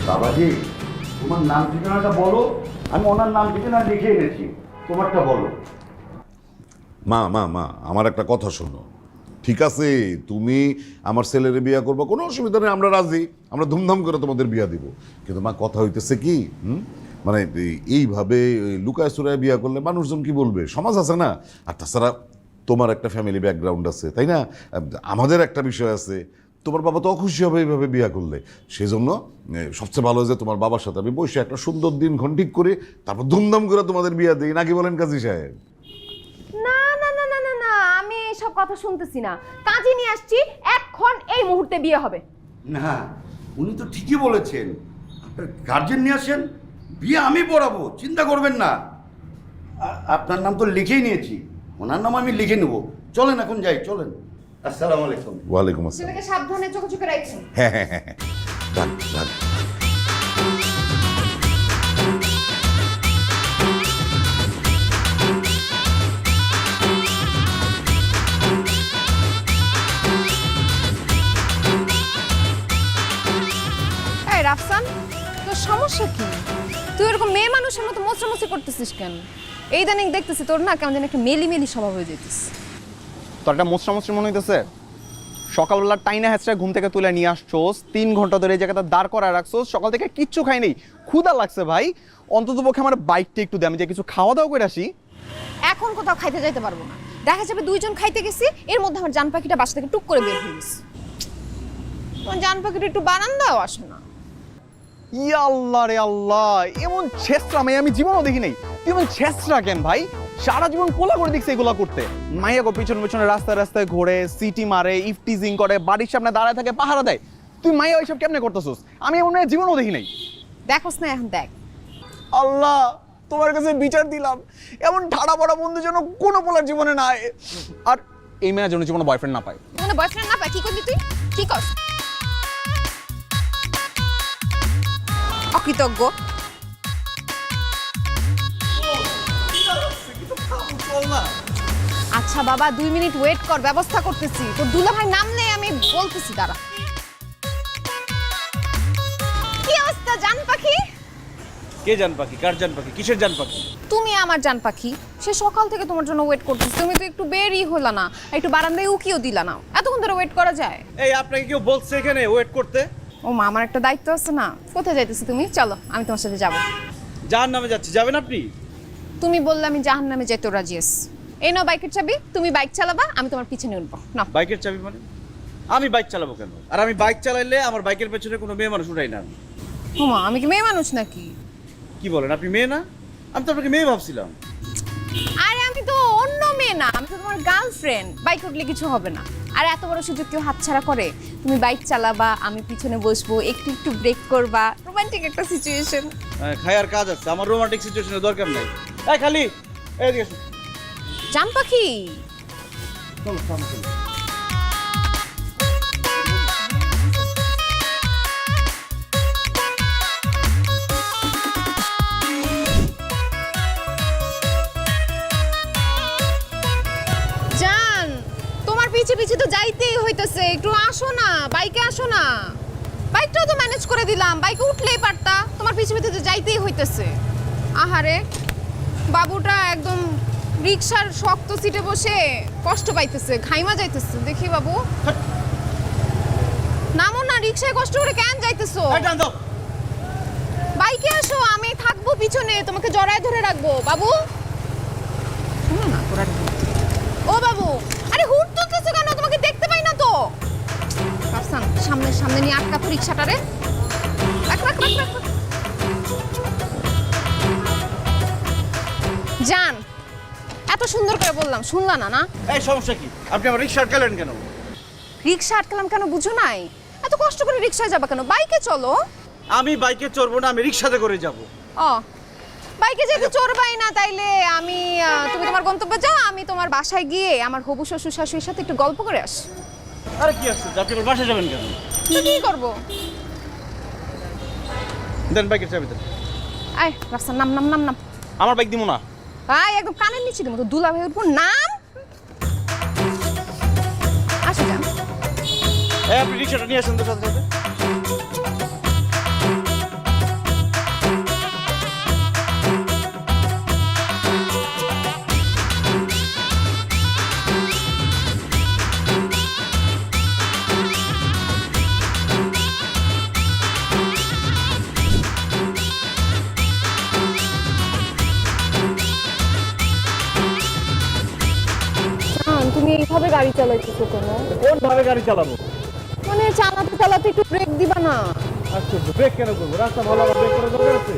বাবাজি, তোমার নাম ঠিকানাটা বলো, আমি ওনার নাম ঠিকানা লিখে এনেছি, তোমারটা বলো। মা মা মা আমার একটা কথা শোনো। ঠিক আছে, তুমি আমার ছেলের বিয়ে করবো, কোনো অসুবিধা নেই, আমরা রাজি, আমরা ধুমধাম করে তোমাদের বিয়ে দিব। কিন্তু মা কথা হইতেছে কি, মানে এইভাবে লুকায় চুরায় বিয়ে করলে মানুষজন কি বলবে, সমাজ আছে না। আর তাছাড়া তোমার একটা ফ্যামিলি ব্যাকগ্রাউন্ড আছে, তাই না? আমাদের একটা বিষয় আছে। তোমার বাবা তো অখুশি হবে এইভাবে বিয়ে করলে। সেই জন্য সবচেয়ে ভালো যে তোমার বাবার সাথে আমি বসে একটা সুন্দর দিনক্ষণ ঠিক করে তারপর ধুমধাম করে তোমাদের বিয়ে দিই, নাকি বলেন কাজী সাহেব? না না না না না না, আমি এইসব কথা শুনতেছি না। কাজে নিয়ে আসছি, এখন এই মুহূর্তে বিয়ে হবে। না, উনি তো ঠিকই বলেছেন, আপনার গার্জেন নিয়ে আসেন, বিয়ে আমি পড়াবো, চিন্তা করবেন না। আপনার নাম তো লিখেই নিয়েছি, ওনার নাম আমি লিখে নেব। চলেন এখন যাই, চলেন। আসসালামু আলাইকুম। ওয়ালাইকুম আসসালাম। ছেলেকে সাবধানে চোখে চোখে রাখছেন। হ্যাঁ হ্যাঁ হ্যাঁ, রাখ রাখ। এই রাফসান, তোর সমস্যা কি? তুই এরকম মেয়ে মানুষের মতো মোচড়ামুচি করতেছিস কেন? এই দানিং দেখতেছি তোর না কেমন যেন একটা মেলি মেলি স্বভাব হয়ে যেতিস। তোর একটা মোচড়া মনে হইতেছে? সকালবেলা টাইনা হ্যাচটা ঘুম থেকে তুলে নিয়ে আসছোস, 3 ঘন্টা ধরে এই জায়গাটা দাঁড় করায় রাখছোস, সকাল থেকে কিচ্ছু খাই নেই, ক্ষুধা লাগছে ভাই। অন্তত পক্ষে আমার বাইকটা একটু দে, আমি যে কিছু খাওয়া দাওয়া করে আসি। এখন কোথাও খাইতে যাইতে পারবো না, দেখা যাবে দুইজন খাইতে গেছি, এর মধ্যে আমার জান পাখিটা বাসা থেকে টুক করে বের হয়ে গেছে। তোমার জান পাখিটা একটু বারান্দাও আসে না। ইয়া আল্লাহ রে আল্লাহ, এমন ছেসরা মেয়ে আমি জীবনও দেখি নাই। তুই এমন ছেসরা কেন ভাই? সারা জীবন কোলা করে দেখছি এগুলা করতে। মাইয়া গো পিছনে পিছনে রাস্তায় রাস্তায় ঘোরে, সিটি মারে, ইফটিজিং করে, বাড়ির সামনে দাঁড়ায় থাকে, পাহারা দেয়। তুই মাইয়া ওইসব কেমনে করতেছস? আমি এমন মেয়ে জীবনও দেখি নাই। দেখোস না এখন দেখ। আল্লাহ, তোমার কাছে বিচার দিলাম, এমন ঠাড়া পড়া বন্ধু যেন কোনো পোলার জীবনে নাই। আর এই মেয়ের জন্য জীবনে বয়ফ্রেন্ড না পায়। মানে বয়ফ্রেন্ড না পায় কি করলি তুই? কি কর? অকৃতজ্ঞ। আচ্ছা বাবা 2 মিনিট ওয়েট কর, ব্যবস্থা করতেছি। তোর দুলাভাই নাম নেই, আমি বলতেছি দাঁড়া। কি অবস্থা জান পাখি? কে জান পাখি? কার জান পাখি? কিসের জান পাখি? তুমি আমার জান পাখি। সে সকাল থেকে তোমার জন্য ওয়েট করতেছি, তুমি তো একটু বেরই হলা না, একটু বারান্দায় উকিও দিলা না। এতক্ষণ ধরে ওয়েট করা যায়? এই আপনাকে কেউ বলছে এখানে ওয়েট করতে? ও মা, আমার একটা দায়িত্ব আছে না। কোথায় যাইতেছি তুমি? চলো আমি তোমার সাথে যাব। জাহান্নামে যাচ্ছি, যাবেন আপনি? তুমি বললে আমি জাহান্নামে যেতে রাজি আছি। এই নাও বাইকের চাবি, তুমি বাইক চালাবা, আমি তোমার পিছনে উঠবো। না বাইকের চাবি মানে? আমি বাইক চালাবো কেন? আর আমি বাইক চালাইলে আমার বাইকের পেছনে কোনো মেয়ে মানুষ উঠাই না। ও মা, আমি কি মেয়ে মানুষ নাকি? কি বলেন, আপনি মেয়ে না? আমি তো আপনাকে মেয়ে ভাবছিলাম। আরে আমি তো অন্য মেয়ে না, আমি তো তোমার গার্লফ্রেন্ড। বাইক উঠলে কিছু হবে না। আর এত বড় সুযোগ কেউ হাতছাড়া করে? তুমি বাইক চালাবা, আমি পিছনে বসবো, একটু একটু ব্রেক করবা, রোমান্টিক একটা সিচুয়েশন। খায়ার কাজ আছে, আমার রোমান্টিক সিচুয়েশনের দরকার নাই। এই খালি এদিকে এসো। জান পাখি চলো সামনে চলো। জান, তোমার পিছে পিছে তো যাইতেই হইতেছে, একটু আসো না, বাইকে আসো না। বাইকটাও তো ম্যানেজ করে দিলাম, বাইকে উঠলেই পারতা। তোমার পিছে পিছে তো যাইতেই হইতেছে। আহারে, বাবুটা একদম রিকশার শক্ত সিটে বসে কষ্ট পাইতেছে, ঘাইমা যাইতেছে। দেখি বাবু, নামো না, রিকশায় কষ্ট করে কেন যাইতেছো? বাইকে আসো, আমি থাকবো পিছনে, তোমাকে জড়ায় ধরে রাখবো। বাবু শোনো না, তোরা ও বাবু, আরে হুট তুলতেছো কেন? তোমাকে দেখতে পাই না তো। রাফসান, সামনে সামনে নিয়ে আটকা তো রিকশাটারে। রাখ রাখ রাখ রাখ। জান, এত সুন্দর করে বললাম, শুনলা না? না এই সমস্যা কি? আপনি আমার রিকশা আটকালেন কেন? রিকশা আটকালাম কেন বুঝো নাই? এত কষ্ট করে রিকশায় যাবা কেন? বাইকে চলো। আমি বাইকে চড়বো না, আমি রিকশাতে করে যাব। ও, বাইকে যেতে চড়বাই না, তাইলে আমি তুমি তোমার গন্তব্যে যাও, আমি তোমার বাসায় গিয়ে আমার হবু শ্বশুর শাশুড়ির সাথে একটু গল্প করে আসি। আরে কি আসছে, আপনি আমার বাসায় যাবেন কেন? কি করবো? দেন বাইকের চাবি দেন। আয় রাস্তার নাম নাম নাম নাম। আমার বাইক দিব না। আয় একদম কানের নিচে দিব তো, দুলা ভাইয়ের উপর নাম। আসো যান। এই আপনি রিকশাটা নিয়ে আসেন তো সাথে সাথে। তুমি এইভাবে গাড়ি চালাইতেছো কেন? কোন ভাবে গাড়ি চালাবো? মানে চালাতে চালাতে একটু ব্রেক দিবা না? আচ্ছা, ব্রেক কেন করবো? রাস্তা ভালো, আবার ব্রেক করার দরকার আছে?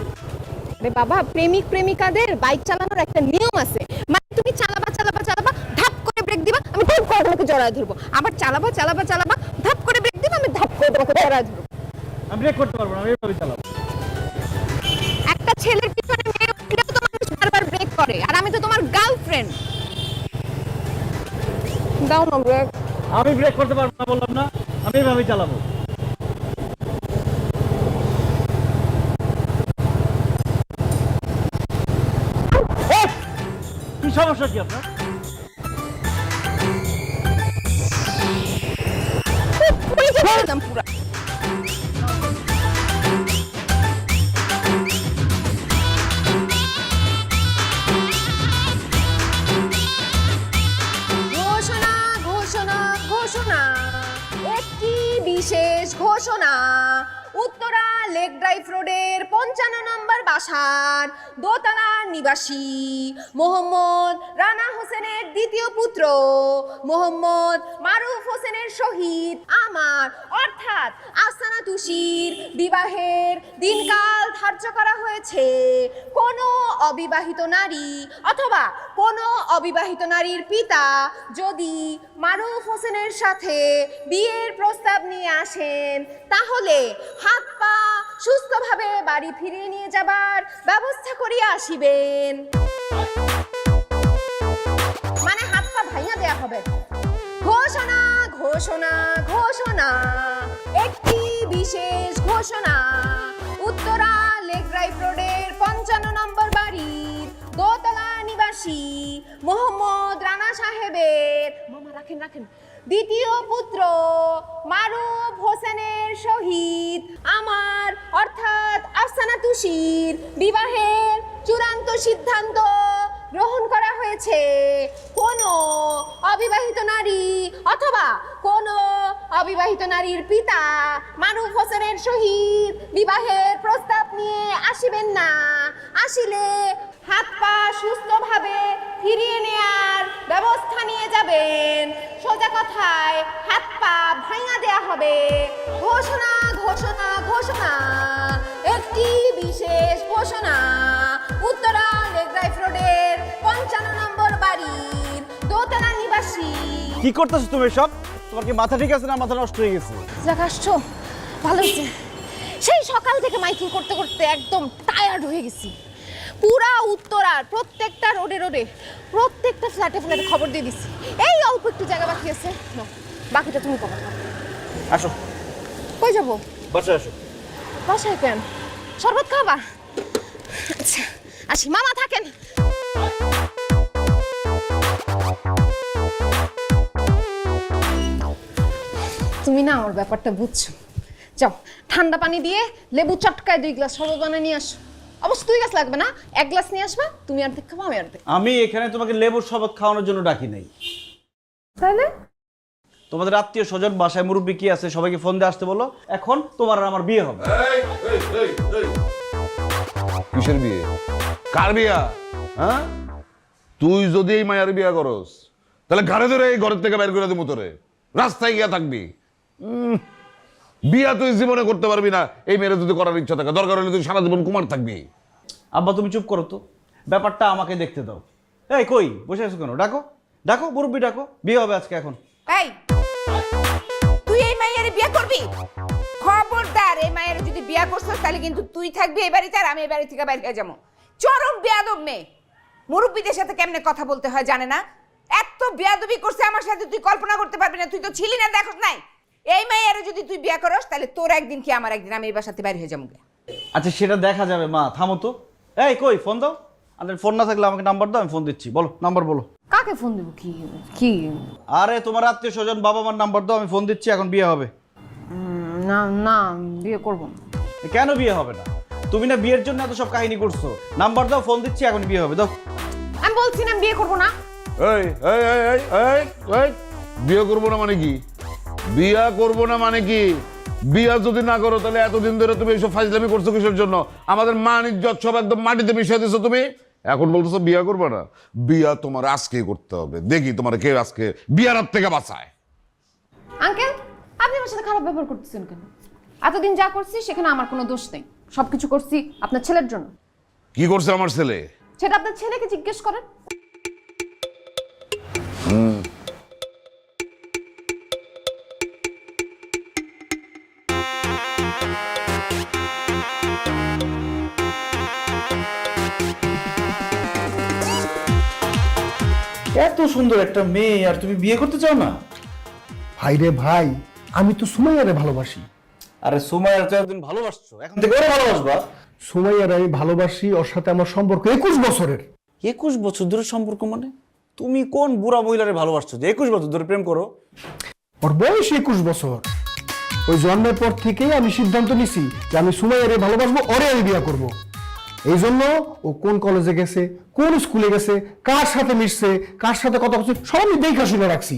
আরে বাবা, প্রেমিক প্রেমিকাদের বাইক চালানোর একটা নিয়ম আছে। মানে তুমি চালাবা চালাবা চালাবা, ধাপ করে ব্রেক দিবা, আমি ধাপ করে তোমাকে জড়ায় ধরবো। আবার চালাবা চালাবা চালাবা, ধাপ করে ব্রেক দিবা, আমি ধাপ করে তোমাকে জড়ায় ধরবো। আমি ব্রেক করতে পারবো না, আমি এইভাবে চালাবো। একটা ছেলের পিছনে মেয়ে উঠলেও তো মানুষ বারবার ব্রেক করে, আর আমি তো তোমার গার্লফ্রেন্ড। দাও না ব্রেক। আমি ব্রেক করতে পারবো না বললাম না, আমি এইভাবে চালাবো। কি সমস্যা কি আপনার? পুরা ঘোষণা ঘোষণা ঘোষণা, একটি বিশেষ ঘোষণা। উত্তরা লেক ড্রাইভ রোডের 55 নম্বর বাসার দোতলার নিবাসী মোহাম্মদ রানা হোসেনের দ্বিতীয় পুত্র মোহাম্মদ মারুফ হোসেনের সহিত আমার অর্থাৎ অর্থাৎ আফসানা তুষির বিবাহের দিনকাল ধার্য করা হয়েছে। কোনো অবিবাহিত নারী অথবা কোনো অবিবাহিত নারীর পিতা যদি মারুফ হোসেনের সাথে বিয়ের প্রস্তাব নিয়ে আসেন তাহলে হাত পা সুস্থভাবে বাড়ি ফিরিয়ে নিয়ে যাবার ব্যবস্থা করিয়া আসিবেন। মানে হাত পা ভাইয়া দেয়া হবে। ঘোষণা ঘোষণা ঘোষণা, একটি বিশেষ ঘোষণা। উত্তরা লেক ড্রাইভ রোডের 55 নম্বর বাড়ির দোতলা নিবাসী মোহাম্মদ রানা সাহেবের মামা রাখেন দ্বিতীয় পুত্র মারুফ হোসেনের সহিত আমার অর্থাৎ আফসানা তুষির বিবাহের চূড়ান্ত সিদ্ধান্ত গ্রহণ করা হয়েছে। কোনো অবিবাহিত নারী অথবা কোনো অবিবাহিত নারীর পিতা মারুফ হোসেনের সহিত বিবাহের প্রস্তাব নিয়ে আসিবেন না। আসিলে হাত পা সুস্থভাবে ফিরিয়ে নেয়ার ব্যবস্থা নিয়ে যাবেন। সোজা কথায় হাত পা ভাঙা দেয়া হবে। ঘোষণা ঘোষণা ঘোষণা, একটি বিশেষ ঘোষণা। উত্তরা লেক ড্রাইভ রোডের 55 নম্বর বাড়ির দোতলা নিবাসী। কি করতেছো তুমি সব? তোমার কি মাথা ঠিক আছে না মাথা নষ্ট হয়ে গেছে? যাক আসছো, ভালো হয়েছে। সেই সকাল থেকে মাইকিং করতে করতে একদম টায়ার্ড হয়ে গেছি। পুরা উত্তরার প্রত্যেকটা রোডে রোডে প্রত্যেকটা ফ্ল্যাটে ফ্ল্যাটে খবর দিয়ে দিছি। এই অল্প একটু জায়গা বাকি আছে, নাও, বাকিটা তুমি করো। আসো। কই যাবো? বাসায় আসো। বাসায় কেন? শরবত খাবা? আচ্ছা আসি, মামা থাকেন। তুমি না আমার ব্যাপারটা বুঝছো। যাও ঠান্ডা পানি দিয়ে লেবু চটকায় 2 গ্লাস শরবত বানিয়ে নিয়ে আসো। অবশ্য 2 গ্লাস লাগবে না, 1 গ্লাস নিয়ে আসবা। তুমি অর্ধেক খাবো, আমি অর্ধেক। আমি এখানে তোমাকে লেবুর শরবত খাওয়ানোর জন্য ডাকি নাই। তাহলে তোমাদের আত্মীয় স্বজন বাসায় মুরব্বী কি আছে সবাইকে ফোন দিয়ে আসতে বলো। এখন তোমার আর আমার বিয়ে হবে। কিসের বিয়ে? কার বিয়া? হ্যাঁ, তুই যদি এই মায়ের বিয়া করস তাহলে ঘরে ধরে এই ঘরের থেকে বের করে দেবো তোরে, রাস্তায় গিয়া থাকবি। বিয়া তুই জীবনে করতে পারবি না। এই মেয়ের যদি করার ইচ্ছা থাকে, দরকার হলে তুই সারা জীবন কুমার থাকবি। আব্বা তুমি চুপ করো তো, ব্যাপারটা আমাকে দেখতে দাও। এই কই বসে আছো কেন? ডাকো ডাকো, মুরব্বী ডাকো, বিয়ে হবে আজকে এখন। এই তুই এই মাইয়ারে বিয়ে করবি? খবরদার, এই মাইয়ারে যদি বিয়ে করছস তাহলে কিন্তু তুই থাকবি এই বাড়িতে আর আমি এই বাড়ি থেকে বাইরে হয়ে যাবো। চরম বেয়াদব মেয়ে, মুরব্বীদের সাথে কেমনে কথা বলতে হয় জানে না। এত বেয়াদবি করছে আমার সাথে, তুই কল্পনা করতে পারবি না। তুই তো ছিলি না, দেখোস নাই। এই মাইয়ারে যদি তুই বিয়ে করস তাহলে তোর একদিন কি আমার একদিন, আমি এই বাসাতে বাইরে হয়ে যাবো। আচ্ছা সেটা দেখা যাবে মা, থামো তো। এই কই ফোন দাও। আর ফোন না থাকলে আমাকে নাম্বার দাও, আমি ফোন দিচ্ছি। বলো নাম্বার বলো। কাকে ফোন দেবো? কি কি? আরে তোমার আত্মীয় স্বজন বাবা মার নাম্বার দাও, আমি ফোন দিচ্ছি। এখন বিয়ে হবে? না না, বিয়ে করবো না। কেন বিয়ে হবে না? তুমি না বিয়ের জন্য এত সব কাহিনী করছো। নাম্বার দাও, ফোন দিচ্ছি, এখন বিয়ে হবে। দাও। আমি বলছি না বিয়ে করবো না। এই এই এই এই এই বিয়ে করবো না মানে কি? বিয়া করবো না মানে কি? বিয়া যদি না করো তাহলে এতদিন ধরে তুমি এইসব ফাইজলামি করছো কিসের জন্য? আমাদের মান ইজ্জত সব একদম মাটিতে মিশিয়ে দিছো তুমি। এখন বলতেছো বিয়া করবে না? বিয়া তোমার আজকেই করতে হবে। দেখি তোমার কে আজকে বিয়ার হাত থেকে বাঁচায়। আঙ্কেল, আপনি আমার সাথে খারাপ ব্যবহার করতেছেন কেন? এতদিন যা করছি সেখানে আমার কোনো দোষ নেই। সবকিছু করছি আপনার ছেলের জন্য। কি করছে আমার ছেলে? সেটা আপনার ছেলেকে জিজ্ঞেস করেন। এত সুন্দর একটা মেয়ে আর তুমি বিয়ে করতে চাও না? ভাই রে ভাই, আমি তো সুমাইয়ারে ভালোবাসি। আরে সুমাইয়ার তো একদিন ভালোবাসছো, এখন থেকে ওরে ভালোবাসবা? সুমাইয়ারে আমি ভালোবাসি, ওর সাথে আমার সম্পর্ক 21 বছরের। 21 বছর ধরে সম্পর্ক? মানে তুমি কোন বুড়া মহিলারে ভালোবাসছো যে 21 বছর ধরে প্রেম করো? ওর বয়স 21 বছর। ওই জন্মের পর থেকেই আমি সিদ্ধান্ত নিছি যে আমি সুমাইয়ারে ভালোবাসবো, ওরে আমি বিয়ে করব। এই জন্য ও কোন কলেজে গেছে, কোন স্কুলে গেছে, কার সাথে মিশছে, কার সাথে কথা বলছে সব আমি দেখা শুনে রাখছি।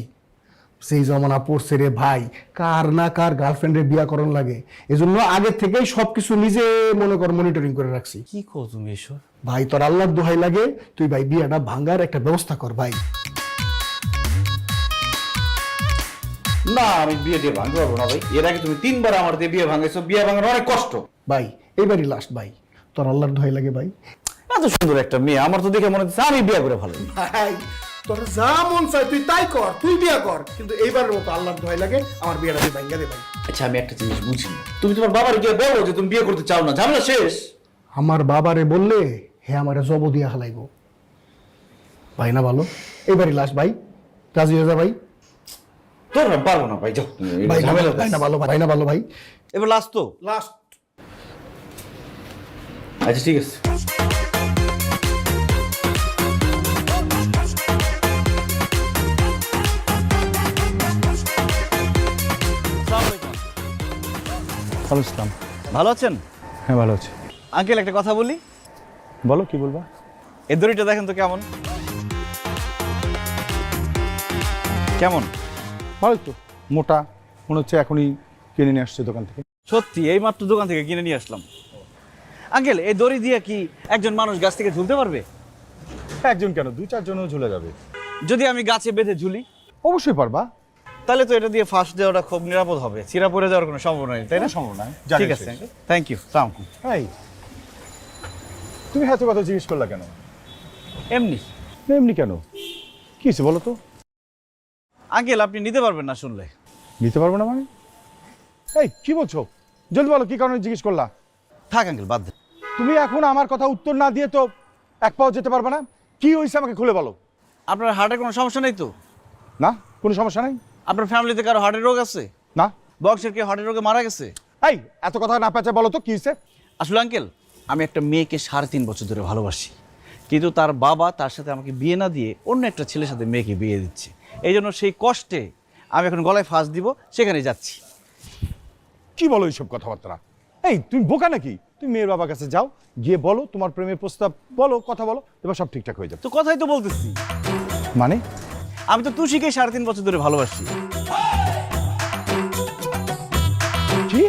সেই জমানা পড়ছে রে ভাই, কার না কার গার্লফ্রেন্ডের বিয়া করণ লাগে। এই জন্য আগে থেকেই সবকিছু নিজে মনে কর মনিটরিং করে রাখছি। কি কো তুমি এসব? ভাই তোর আল্লাহর দোহাই লাগে, তুই ভাই বিয়াটা ভাঙার একটা ব্যবস্থা কর ভাই। না আমি বিয়ে দিয়ে ভাঙতে পারবো না ভাই, এর আগে তুমি 3 বার আমার দিয়ে বিয়ে ভাঙাইছো, বিয়ে ভাঙানো অনেক কষ্ট। ভাই এইবারই লাস্ট ভাই, তোর আল্লাহর দোহাই লাগে ভাই। এত সুন্দর একটা মেয়ে আমার তো দেখে মনে হচ্ছে আমি বিয়ে করে ভালো। ভাই তোর যা মন চায় তুই তাই কর, তুই বিয়ে কর, কিন্তু এইবারের মতো আল্লাহর দোহাই লাগে আমার বিয়েটা তুই ভাঙ্গা দে ভাই। আচ্ছা আমি একটা জিনিস বুঝি না, তুমি তোমার বাবার গিয়ে বলো যে তুমি বিয়ে করতে চাও না, ঝামেলা শেষ। আমার বাবারে বললে হে আমারে জব দিয়া হালাইব ভাই। না ভালো, এইবারই লাস্ট ভাই, রাজি হয়ে যা ভাই। তোর না পারবো না ভাই, যাও ভাই না ভালো, ভাই না ভালো ভাই। এবার লাস্ট তো লাস্ট। আচ্ছা ঠিক আছে। ভালো আছেন? হ্যাঁ ভালো আছি। আঙ্কেল একটা কথা বলি। বলো কি বলবা? এই দড়িটা দেখেন তো কেমন কেমন? ভালো তো, মোটা মনে হচ্ছে এখনই কিনে নিয়ে আসছে দোকান থেকে। সত্যি এই মাত্র দোকান থেকে কিনে নিয়ে আসলাম। আঙ্কেল এই দড়ি দিয়ে কি একজন মানুষ গাছ থেকে ঝুলতে পারবে? একজন কেন, 2-4 জনও ঝুলে যাবে। যদি আমি গাছে বেঁধে ঝুলি? অবশ্যই পারবা। তাহলে তো এটা দিয়ে ফাঁস দেওয়াটা খুব নিরাপদ হবে, চিরা পড়ে যাওয়ার কোনো সম্ভাবনা নেই, তাই না? সম্ভব নয়। ঠিক আছে, থ্যাংক ইউ। সালাম। এই তুমি এত কথা জিজ্ঞেস করলা কেন? এমনি। এমনি কেন, কি হয়েছে বলো তো? আঙ্কেল আপনি নিতে পারবেন না শুনলে। নিতে পারবো না মানে? এই কি বলছো, জলদি বলো কি কারণে জিজ্ঞেস করলা? থাক আঙ্কেল বাদ দেন। তুমি এখন আমার কথা উত্তর না দিয়ে তো এক পাও যেতে পারবে না। কি হয়েছে আমাকে খুলে বলো। আপনার হার্টের কোনো সমস্যা নেই তো? না, কোনো সমস্যা নাই। আপনার ফ্যামিলিতে কারো হার্টের রোগ আছে? না। বংশের কেউ হার্টের রোগে মারা গেছে? এই এত কথা না পেঁচে বলো তো কি হয়েছে। আসলে আঙ্কেল আমি একটা মেয়েকে 3.5 বছর ধরে ভালোবাসি, কিন্তু তার বাবা তার সাথে আমাকে বিয়ে না দিয়ে অন্য একটা ছেলের সাথে মেয়েকে বিয়ে দিচ্ছে। এই জন্য সেই কষ্টে আমি এখন গলায় ফাঁস দিব, সেখানে যাচ্ছি। কি বলো এইসব কথাবার্তা? এই তুমি বোকা নাকি? তুমি মেয়ের বাবার কাছে যাও, গিয়ে বলো তোমার প্রেমের প্রস্তাব, বলো কথা বলো, এবার সব ঠিকঠাক হয়ে যাবে। তো কথাই তো বলতেছি। মানে আমি তো তুষিকে 3.5 বছর ধরে ভালোবাসি। কি?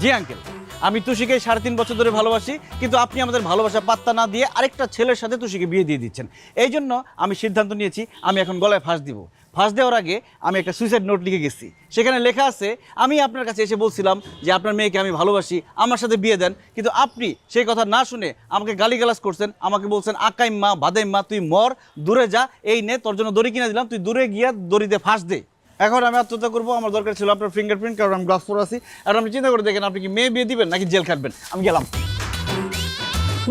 জি আঙ্কেল, আমি তুষিকে 3.5 বছর ধরে ভালোবাসি, কিন্তু আপনি আমাদের ভালোবাসা পাত্তা না দিয়ে আরেকটা ছেলের সাথে তুষিকে বিয়ে দিয়ে দিচ্ছেন। এই জন্য আমি সিদ্ধান্ত নিয়েছি আমি এখন গলায় ফাঁস দিব। ফাঁস দেওয়ার আগে আমি একটা সুইসাইড নোট লিখে গেছি, সেখানে লেখা আছে আমি আপনার কাছে এসে বলছিলাম যে আপনার মেয়েকে আমি ভালোবাসি, আমার সাথে বিয়ে দেন, কিন্তু আপনি সেই কথা না শুনে আমাকে গালিগালাজ করছেন, আমাকে বলছেন আকাইম মা বাদাইম মা, তুই মর, দূরে যা, এই নে তোর জন্য দড়ি কিনে দিলাম, তুই দূরে গিয়া দড়িতে ফাঁস দে। এখন আমি আত্মহত্যা করবো, আমার দরকার ছিল আপনার ফিঙ্গারপ্রিন্ট, কারণ আমি গ্লাস পরে আছি। আর আপনি চিন্তা করে দেখেন আপনি কি মেয়ে বিয়ে দিবেন নাকি জেল খাটবেন। আমি গেলাম।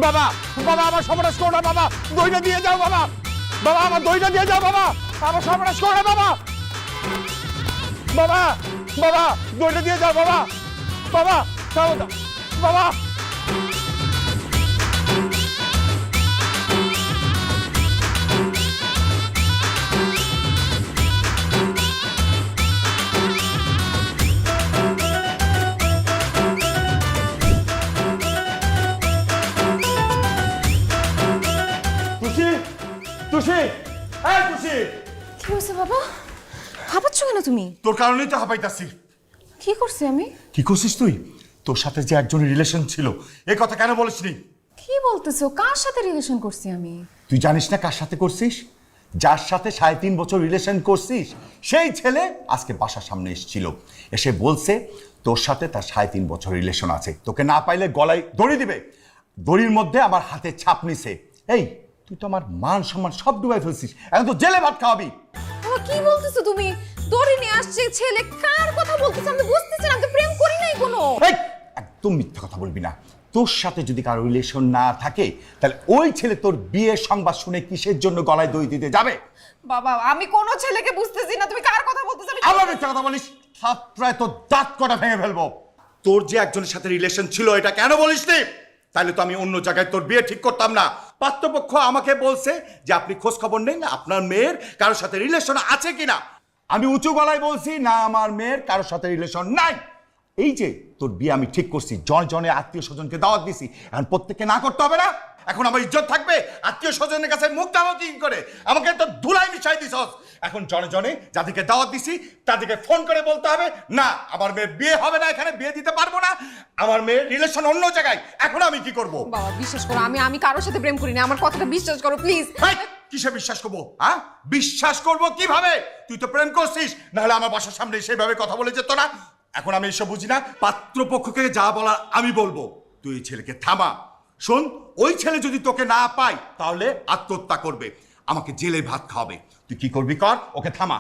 বাবা, বাবা আমার সর্বনাশ করো না বাবা, দইটা দিয়ে যাও বাবা, বাবা আমার দইটা দিয়ে যাও বাবা, আমার সর্বনাশ করো না বাবা, বাবা, বাবা দইটা দিয়ে যাও বাবা, বাবা যাও না বাবা। তুষি, এই তুষি। কি হয়েছে বাবা, হাঁপাচ্ছ কেন তুমি? তোর কারণেই তো হাঁপাইতাছি। কি করছি আমি? কি করছিস তুই? তোর সাথে যে একজনের রিলেশন ছিল, এই কথা কেন বলিসনি? কি বলতেছো, কার সাথে রিলেশন করছি আমি? তুই জানিস না কার সাথে করছিস? যার সাথে 3.5 বছর রিলেশন করছিস, সেই ছেলে আজকে বাসার সামনে এসেছিল, এসে বলছে তোর সাথে তার 3.5 বছর রিলেশন আছে, তোকে না পাইলে গলায় দড়ি দিবে, দড়ির মধ্যে আমার হাতে ছাপ নিছে। এই তুই তো আমার মান সম্মান সব ডুবাই ফেলছিস, এখন তো জেলে ভাত খাওয়াবি। বাবা কি বলতেছো তুমি? দড়ি নিয়ে আসছে ছেলে, কার কথা বলতেছো আমি বুঝতেছি না, আমি তো প্রেম করি নাই কোনো। এই একদম মিথ্যা কথা বলবি না। তোর সাথে যদি কারো রিলেশন না থাকে, তাহলে ওই ছেলে তোর বিয়ের সংবাদ শুনে কিসের জন্য গলায় দড়ি দিতে যাবে? বাবা আমি কোনো ছেলেকে বুঝতেছি না, তুমি কার কথা বলতেছো? আবার মিথ্যা কথা বলিস, থাপড়ায় তোর দাঁত কটা ভেঙে ফেলবো। তোর যে একজনের সাথে রিলেশন ছিল এটা কেন বলিস নি? তাহলে তো আমি অন্য জায়গায় তোর বিয়ে ঠিক করতাম না। পাত্রপক্ষ আমাকে বলছে যে আপনি খোঁজ খবর নেন আপনার মেয়ের কারোর সাথে রিলেশন আছে কিনা। আমি উঁচু গলায় বলছি না, আমার মেয়ের কারোর সাথে রিলেশন নাই। এই যে তোর বিয়ে আমি ঠিক করছি, জনে জনে আত্মীয় স্বজনকে দাওয়াত দিছি, এখন প্রত্যেককে না করতে হবে না? এখন আমার ইজ্জত থাকবে? আত্মীয় স্বজনের কাছে মুখ দেওয়া কি করে? আমাকে তো ধুলাই মিশাই দিছস। এখন জনে জনে যাদেরকে দাওয়াত দিছি তাদেরকে ফোন করে বলতে হবে না আমার মেয়ের বিয়ে হবে না, এখানে বিয়ে দিতে পারবো না, আমার মেয়ের রিলেশন অন্য জায়গায়। এখন আমি কি করব? বাবা বিশ্বাস করো, আমি কারোর সাথে প্রেম করি না, আমার কথাটা বিশ্বাস করো প্লিজ। কিসে বিশ্বাস করবো? হ্যাঁ, বিশ্বাস করবো কিভাবে? তুই তো প্রেম করছিস, নাহলে আমার বাসার সামনে সেভাবে কথা বলে যেত না। এখন আমি এসব বুঝি না, পাত্রপক্ষকে যা বলার আমি বলবো। তুই এই ছেলেকে থামা। শোন, ওই ছেলে যদি তোকে না পায় তাহলে আত্মহত্যা করবে, আমাকে জেলে ভাত খাওয়াবে। তুই কি করবি কর, ওকে থামা।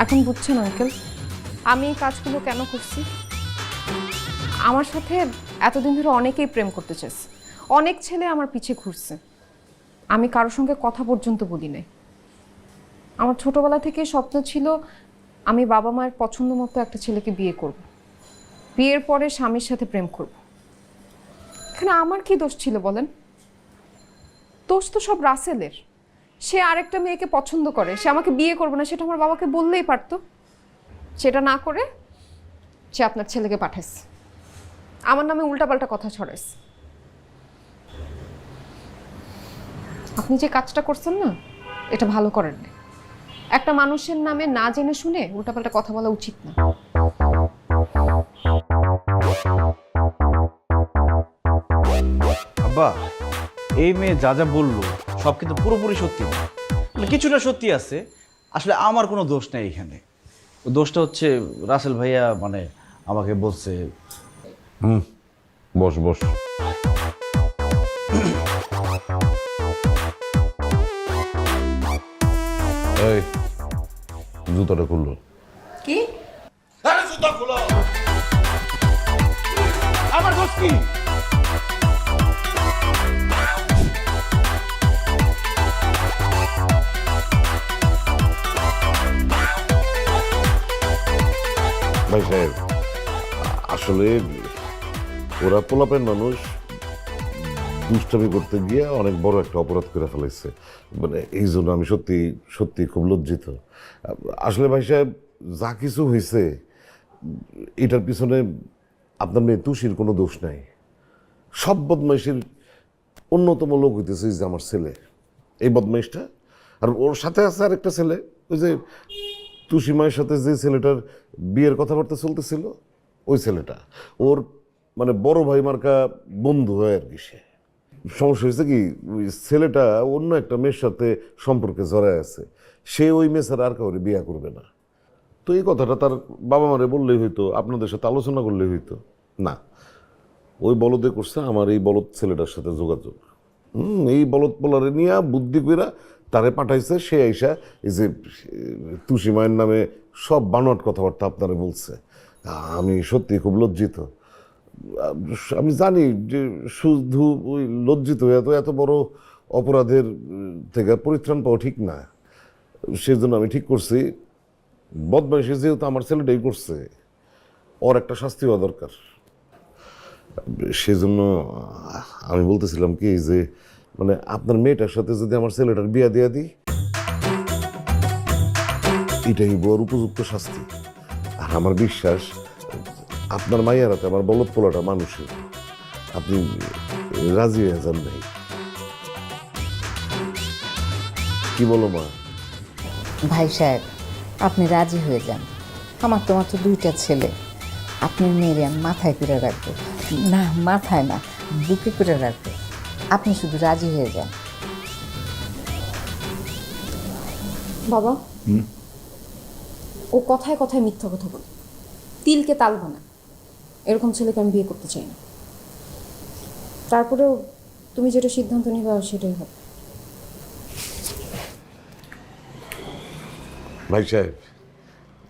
এখন বুঝছেন আঙ্কেল আমি এই কাজগুলো কেন করছি? আমার সাথে এতদিন ধরে অনেকেই প্রেম করতে চেয়েছে, অনেক ছেলে আমার পিছে ঘুরছে, আমি কারোর সঙ্গে কথা পর্যন্ত বলি নাই। আমার ছোটবেলা থেকে স্বপ্ন ছিল আমি বাবা মায়ের পছন্দ মতো একটা ছেলেকে বিয়ে করব, বিয়ের পরে স্বামীর সাথে প্রেম করব। এখানে আমার কি দোষ ছিল বলেন? দোষ তো সব রাসেলের। সে আরেকটা মেয়েকে পছন্দ করে, সে আমাকে বিয়ে করবে না, সেটা আমার বাবাকে বললেই পারতো। সেটা না করে সে আপনার ছেলেকে পাঠাইছে, আমার নামে উল্টাপাল্টা কথা ছড়াইছে। আপনি যে কাজটা করছেন না, এটা ভালো করেন না। একটা মানুষের নামে না জেনে শুনে উল্টাপাল্টা কথা বলা উচিত না। আব্বা, এই মেয়ে যা যা বললো সব কিন্তু পুরোপুরি সত্যি না, মানে কিছুটা সত্যি আছে। আসলে আমার কোনো দোষ নেই এখানে, দোষটা হচ্ছে রাসেল ভাইয়া মানে আমাকে বলছে। বস বস। এই জুতাটা খুললো। কি? আরে জুতা খুলো। আমার দোষ কি? ভাই সাহেব, আসলে ওরা পোলাপেন মানুষ, দুষ্টামি করতে গিয়ে অনেক বড় একটা অপরাধ করে ফেলাইছে। মানে এই জন্য আমি সত্যি সত্যি খুব লজ্জিত। আসলে ভাই সাহেব, যা কিছু হয়েছে এটার পিছনে আপনার মেয়ে তুষির কোনো দোষ নাই। সব বদমাইশের অন্যতম লোক হইতেছে যে আমার ছেলে, এই বদমাইশটা। আর ওর সাথে আছে আর একটা ছেলে, ওই যে তুষি মায়ের সাথে যে ছেলেটার বিয়ের কথাবার্তা চলতেছিল, ওই ছেলেটা ওর মানে বড় ভাই মার্কা বন্ধু হয় আর কি। সে সমস্যা হয়েছে কি, ওই ছেলেটা অন্য একটা মেয়ের সাথে সম্পর্কে জড়ায় আছে, সে ওই মেয়ে ছাড়া আর কাউরে বিয়ে করবে না। তো এই কথাটা তার বাবা মারে বললেই হইতো, আপনাদের সাথে আলোচনা করলেই হইতো। না, ওই বলদে করছে আমার এই বলদ ছেলেটার সাথে যোগাযোগ। এই বলদ পোলারে নিয়ে বুদ্ধি কইরা তারে পাঠাইছে। সে আইসা এই যে তুষি মায়ের নামে সব বানোয়াট কথাবার্তা আপনারে বলছে। আমি সত্যি খুব লজ্জিত। আমি জানি যে শুধু ওই লজ্জিত হয়ে এত বড় অপরাধের থেকে পরিত্রাণ পাওয়া ঠিক না। সেজন্য আমি ঠিক করছি, বদমাইশি যেহেতু আমার ছেলেটাই করছে, ওর একটা শাস্তি হওয়া দরকার। সেজন্য আমি বলতেছিলাম কি যে মানে আপনার মেয়েটার সাথে যদি আমার ছেলেটার বিয়া দিয়া দিই, এটাই বড় উপযুক্ত শাস্তি। আর আমার বিশ্বাস আপনার মাইয়ার হাতে আমার বলদ পোলাটা মানুষের, আপনি রাজি হয়ে যান নাই। কি বলো মা? ভাই সাহেব, আপনি রাজি হয়ে যান। আমার তো মাত্র দুইটা ছেলে, আপনি মেয়েরে আমি মাথায় করে রাখবো। না, মাথায় না, বুকে করে রাখবো। আপনি শুধু রাজি হয়ে যান। বাবা, ও কথায় কথায় মিথ্যা কথা বলে, তিলকে তাল বানায়। এরকম ছেলেকে আমি বিয়ে করতে চাই না। তারপরেও তুমি যেটা সিদ্ধান্ত নিবে সেটাই হবে।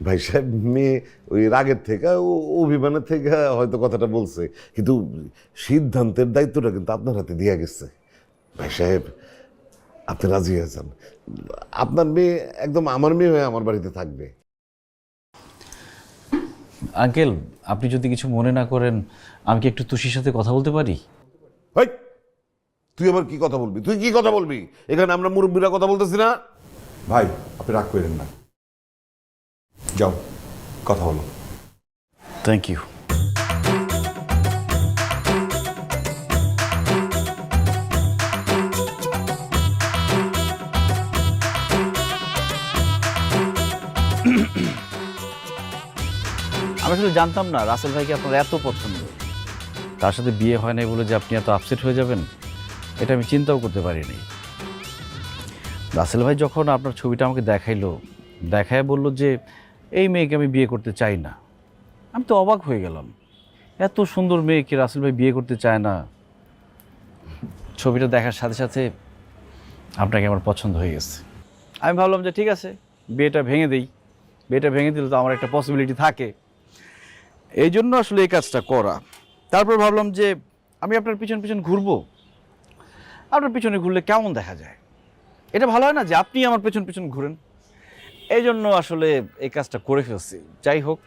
ভাই সাহেব মেয়ে ওই রাগের থেকে অভিমানের থেকে হয়তো কথাটা বলছে, কিন্তু সিদ্ধান্তের দায়িত্বটা কিন্তু আপনার হাতে দেওয়া গেছে। ভাই সাহেব, আপনি রাজি হয়ে যান। আপনার মেয়ে একদম আমার মেয়ে হয়ে আমার বাড়িতে থাকবে। আঙ্কেল, আপনি যদি কিছু মনে না করেন, আমি কি একটু তুষির সাথে কথা বলতে পারি? তুই আবার কি কথা বলবি? তুই কি কথা বলবি? এখানে আমরা মুরব্বীরা কথা বলতেছি না? ভাই আপনি রাগ করেন না, যাও কথা বলো। Thank you. আমি আসলে জানতাম না রাসেল ভাইকে আপনার এত পছন্দ। তার সাথে বিয়ে হয় নাই বলে যে আপনি এত আপসেট হয়ে যাবেন, এটা আমি চিন্তাও করতে পারিনি। রাসেল ভাই যখন আপনার ছবিটা আমাকে দেখায় বলল যে এই মেয়েকে আমি বিয়ে করতে চাই না, আমি তো অবাক হয়ে গেলাম। এত সুন্দর মেয়েকে রাসেল ভাই বিয়ে করতে চায় না। ছবিটা দেখার সাথে সাথে আপনাকে আমার পছন্দ হয়ে গেছে। আমি ভাবলাম যে ঠিক আছে, বিয়েটা ভেঙে দিই। বিয়েটা ভেঙে দিলে তো আমার একটা পসিবিলিটি থাকে, এই জন্য আসলে এই কাজটা করা। তারপর ভাবলাম যে আমি আপনার পিছন পিছন ঘুরবো, আপনার পিছনে ঘুরলে কেমন দেখা যায়, এটা ভালো হয় না যে আপনি আমার পেছন পেছন ঘুরেন। এই জন্য আসলে এই কাজটা করে ফেলছি। যাই হোক,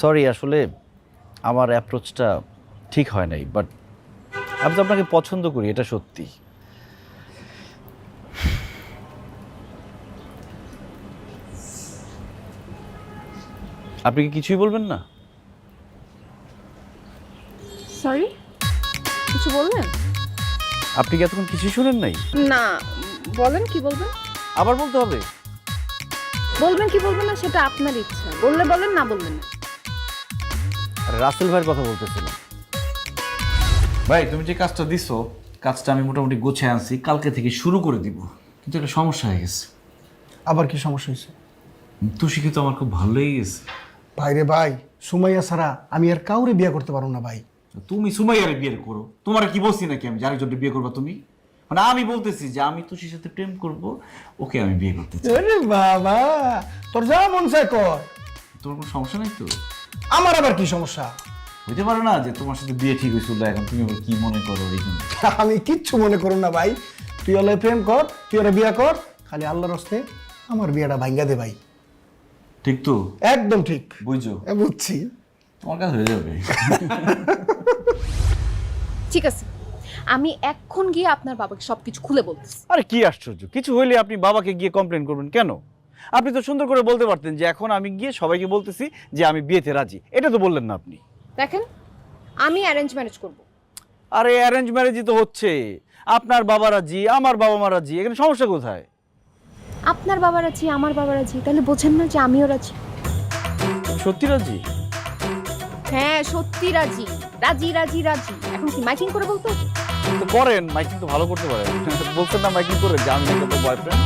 সরি, আসলে আমার অ্যাপ্রোচটা ঠিক হয় নাই, বাট আমি তো আপনাকে পছন্দ করি, এটা সত্যি। আপনি কি কিছুই বলবেন না? সরি, কিছু বলবেন? আপনি কি এতক্ষণ কিছুই শুনেন নাই? না, বলেন কি বলবেন। আবার বলতে হবে? বলবেন কি বলবেন না সেটা আপনার ইচ্ছা, বললে বলেন, না বলবেন না। আরে রাসেল ভাইয়ের কথা বলতেছিলাম। ভাই তুমি যে কাজটা দিছো, কাজটা আমি মোটামুটি গোছায় আনছি, কালকে থেকে শুরু করে দিব। কিন্তু একটা সমস্যা হয়ে গেছে। আবার কি সমস্যা হয়েছে? তুষিকে তো আমার খুব ভালো লেগে গেছে। ভাইরে ভাই, সুমাইয়া ছাড়া আমি আর কাউরে বিয়ে করতে পারবো না ভাই। তুমি সুমাইয়ারে বিয়ে করো, তোমার কি বলছি নাকি আমি জানি জন্য বিয়ে করবা তুমি? মানে আমি বলতেছি যে আমি তুষির সাথে প্রেম করব, ওকে আমি বিয়ে করতে চাই। আরে বাবা, তোর যা মন চায় কর, তোমার কোনো সমস্যা নাই তো? আমার আবার কি সমস্যা? হইতে পারে না যে তোমার সাথে বিয়ে ঠিক হয়েছিল, এখন তুমি আবার কি মনে করো এই জন্য? আমি কিচ্ছু মনে করো না ভাই, তুই ওলে প্রেম কর, তুই ওরা বিয়ে কর, খালি আল্লাহর হস্তে আমার বিয়েটা ভাঙ্গা দে ভাই। ঠিক তো? একদম ঠিক বুঝছো? বুঝছি। তোমার কাছে হয়ে যাবে। ঠিক আছে, আমি এখন গিয়ে আপনার বাবাকে সবকিছু খুলে বলতেছি। আরে কি আশ্চর্য, কিছু হইলে আপনি বাবাকে গিয়ে কমপ্লেন করবেন কেন? আপনি তো সুন্দর করে বলতে পারতেন যে এখন আমি গিয়ে সবাইকে বলতেছি যে আমি বিয়েতে রাজি। এটা তো বললেন না আপনি। দেখেন, আমি অ্যারেঞ্জ ম্যারেজ করব। আরে অ্যারেঞ্জ ম্যারেজই তো হচ্ছে, আপনার বাবা রাজি, আমার বাবা মা রাজি, এখানে সমস্যা কোথায়? আপনার বাবা রাজি, আমার বাবা রাজি, তাহলে বোঝেন না যে আমিও রাজি? সত্যি রাজি? হ্যাঁ, সত্যি রাজি, রাজি রাজি রাজি। এখন কি মাইকিং করে বলতে হবে? তো করেন, মাইকিং তো ভালো করতে পারেন। বলছেন না মাইকিং করে যে আমি বয়ফ্রেন্ড।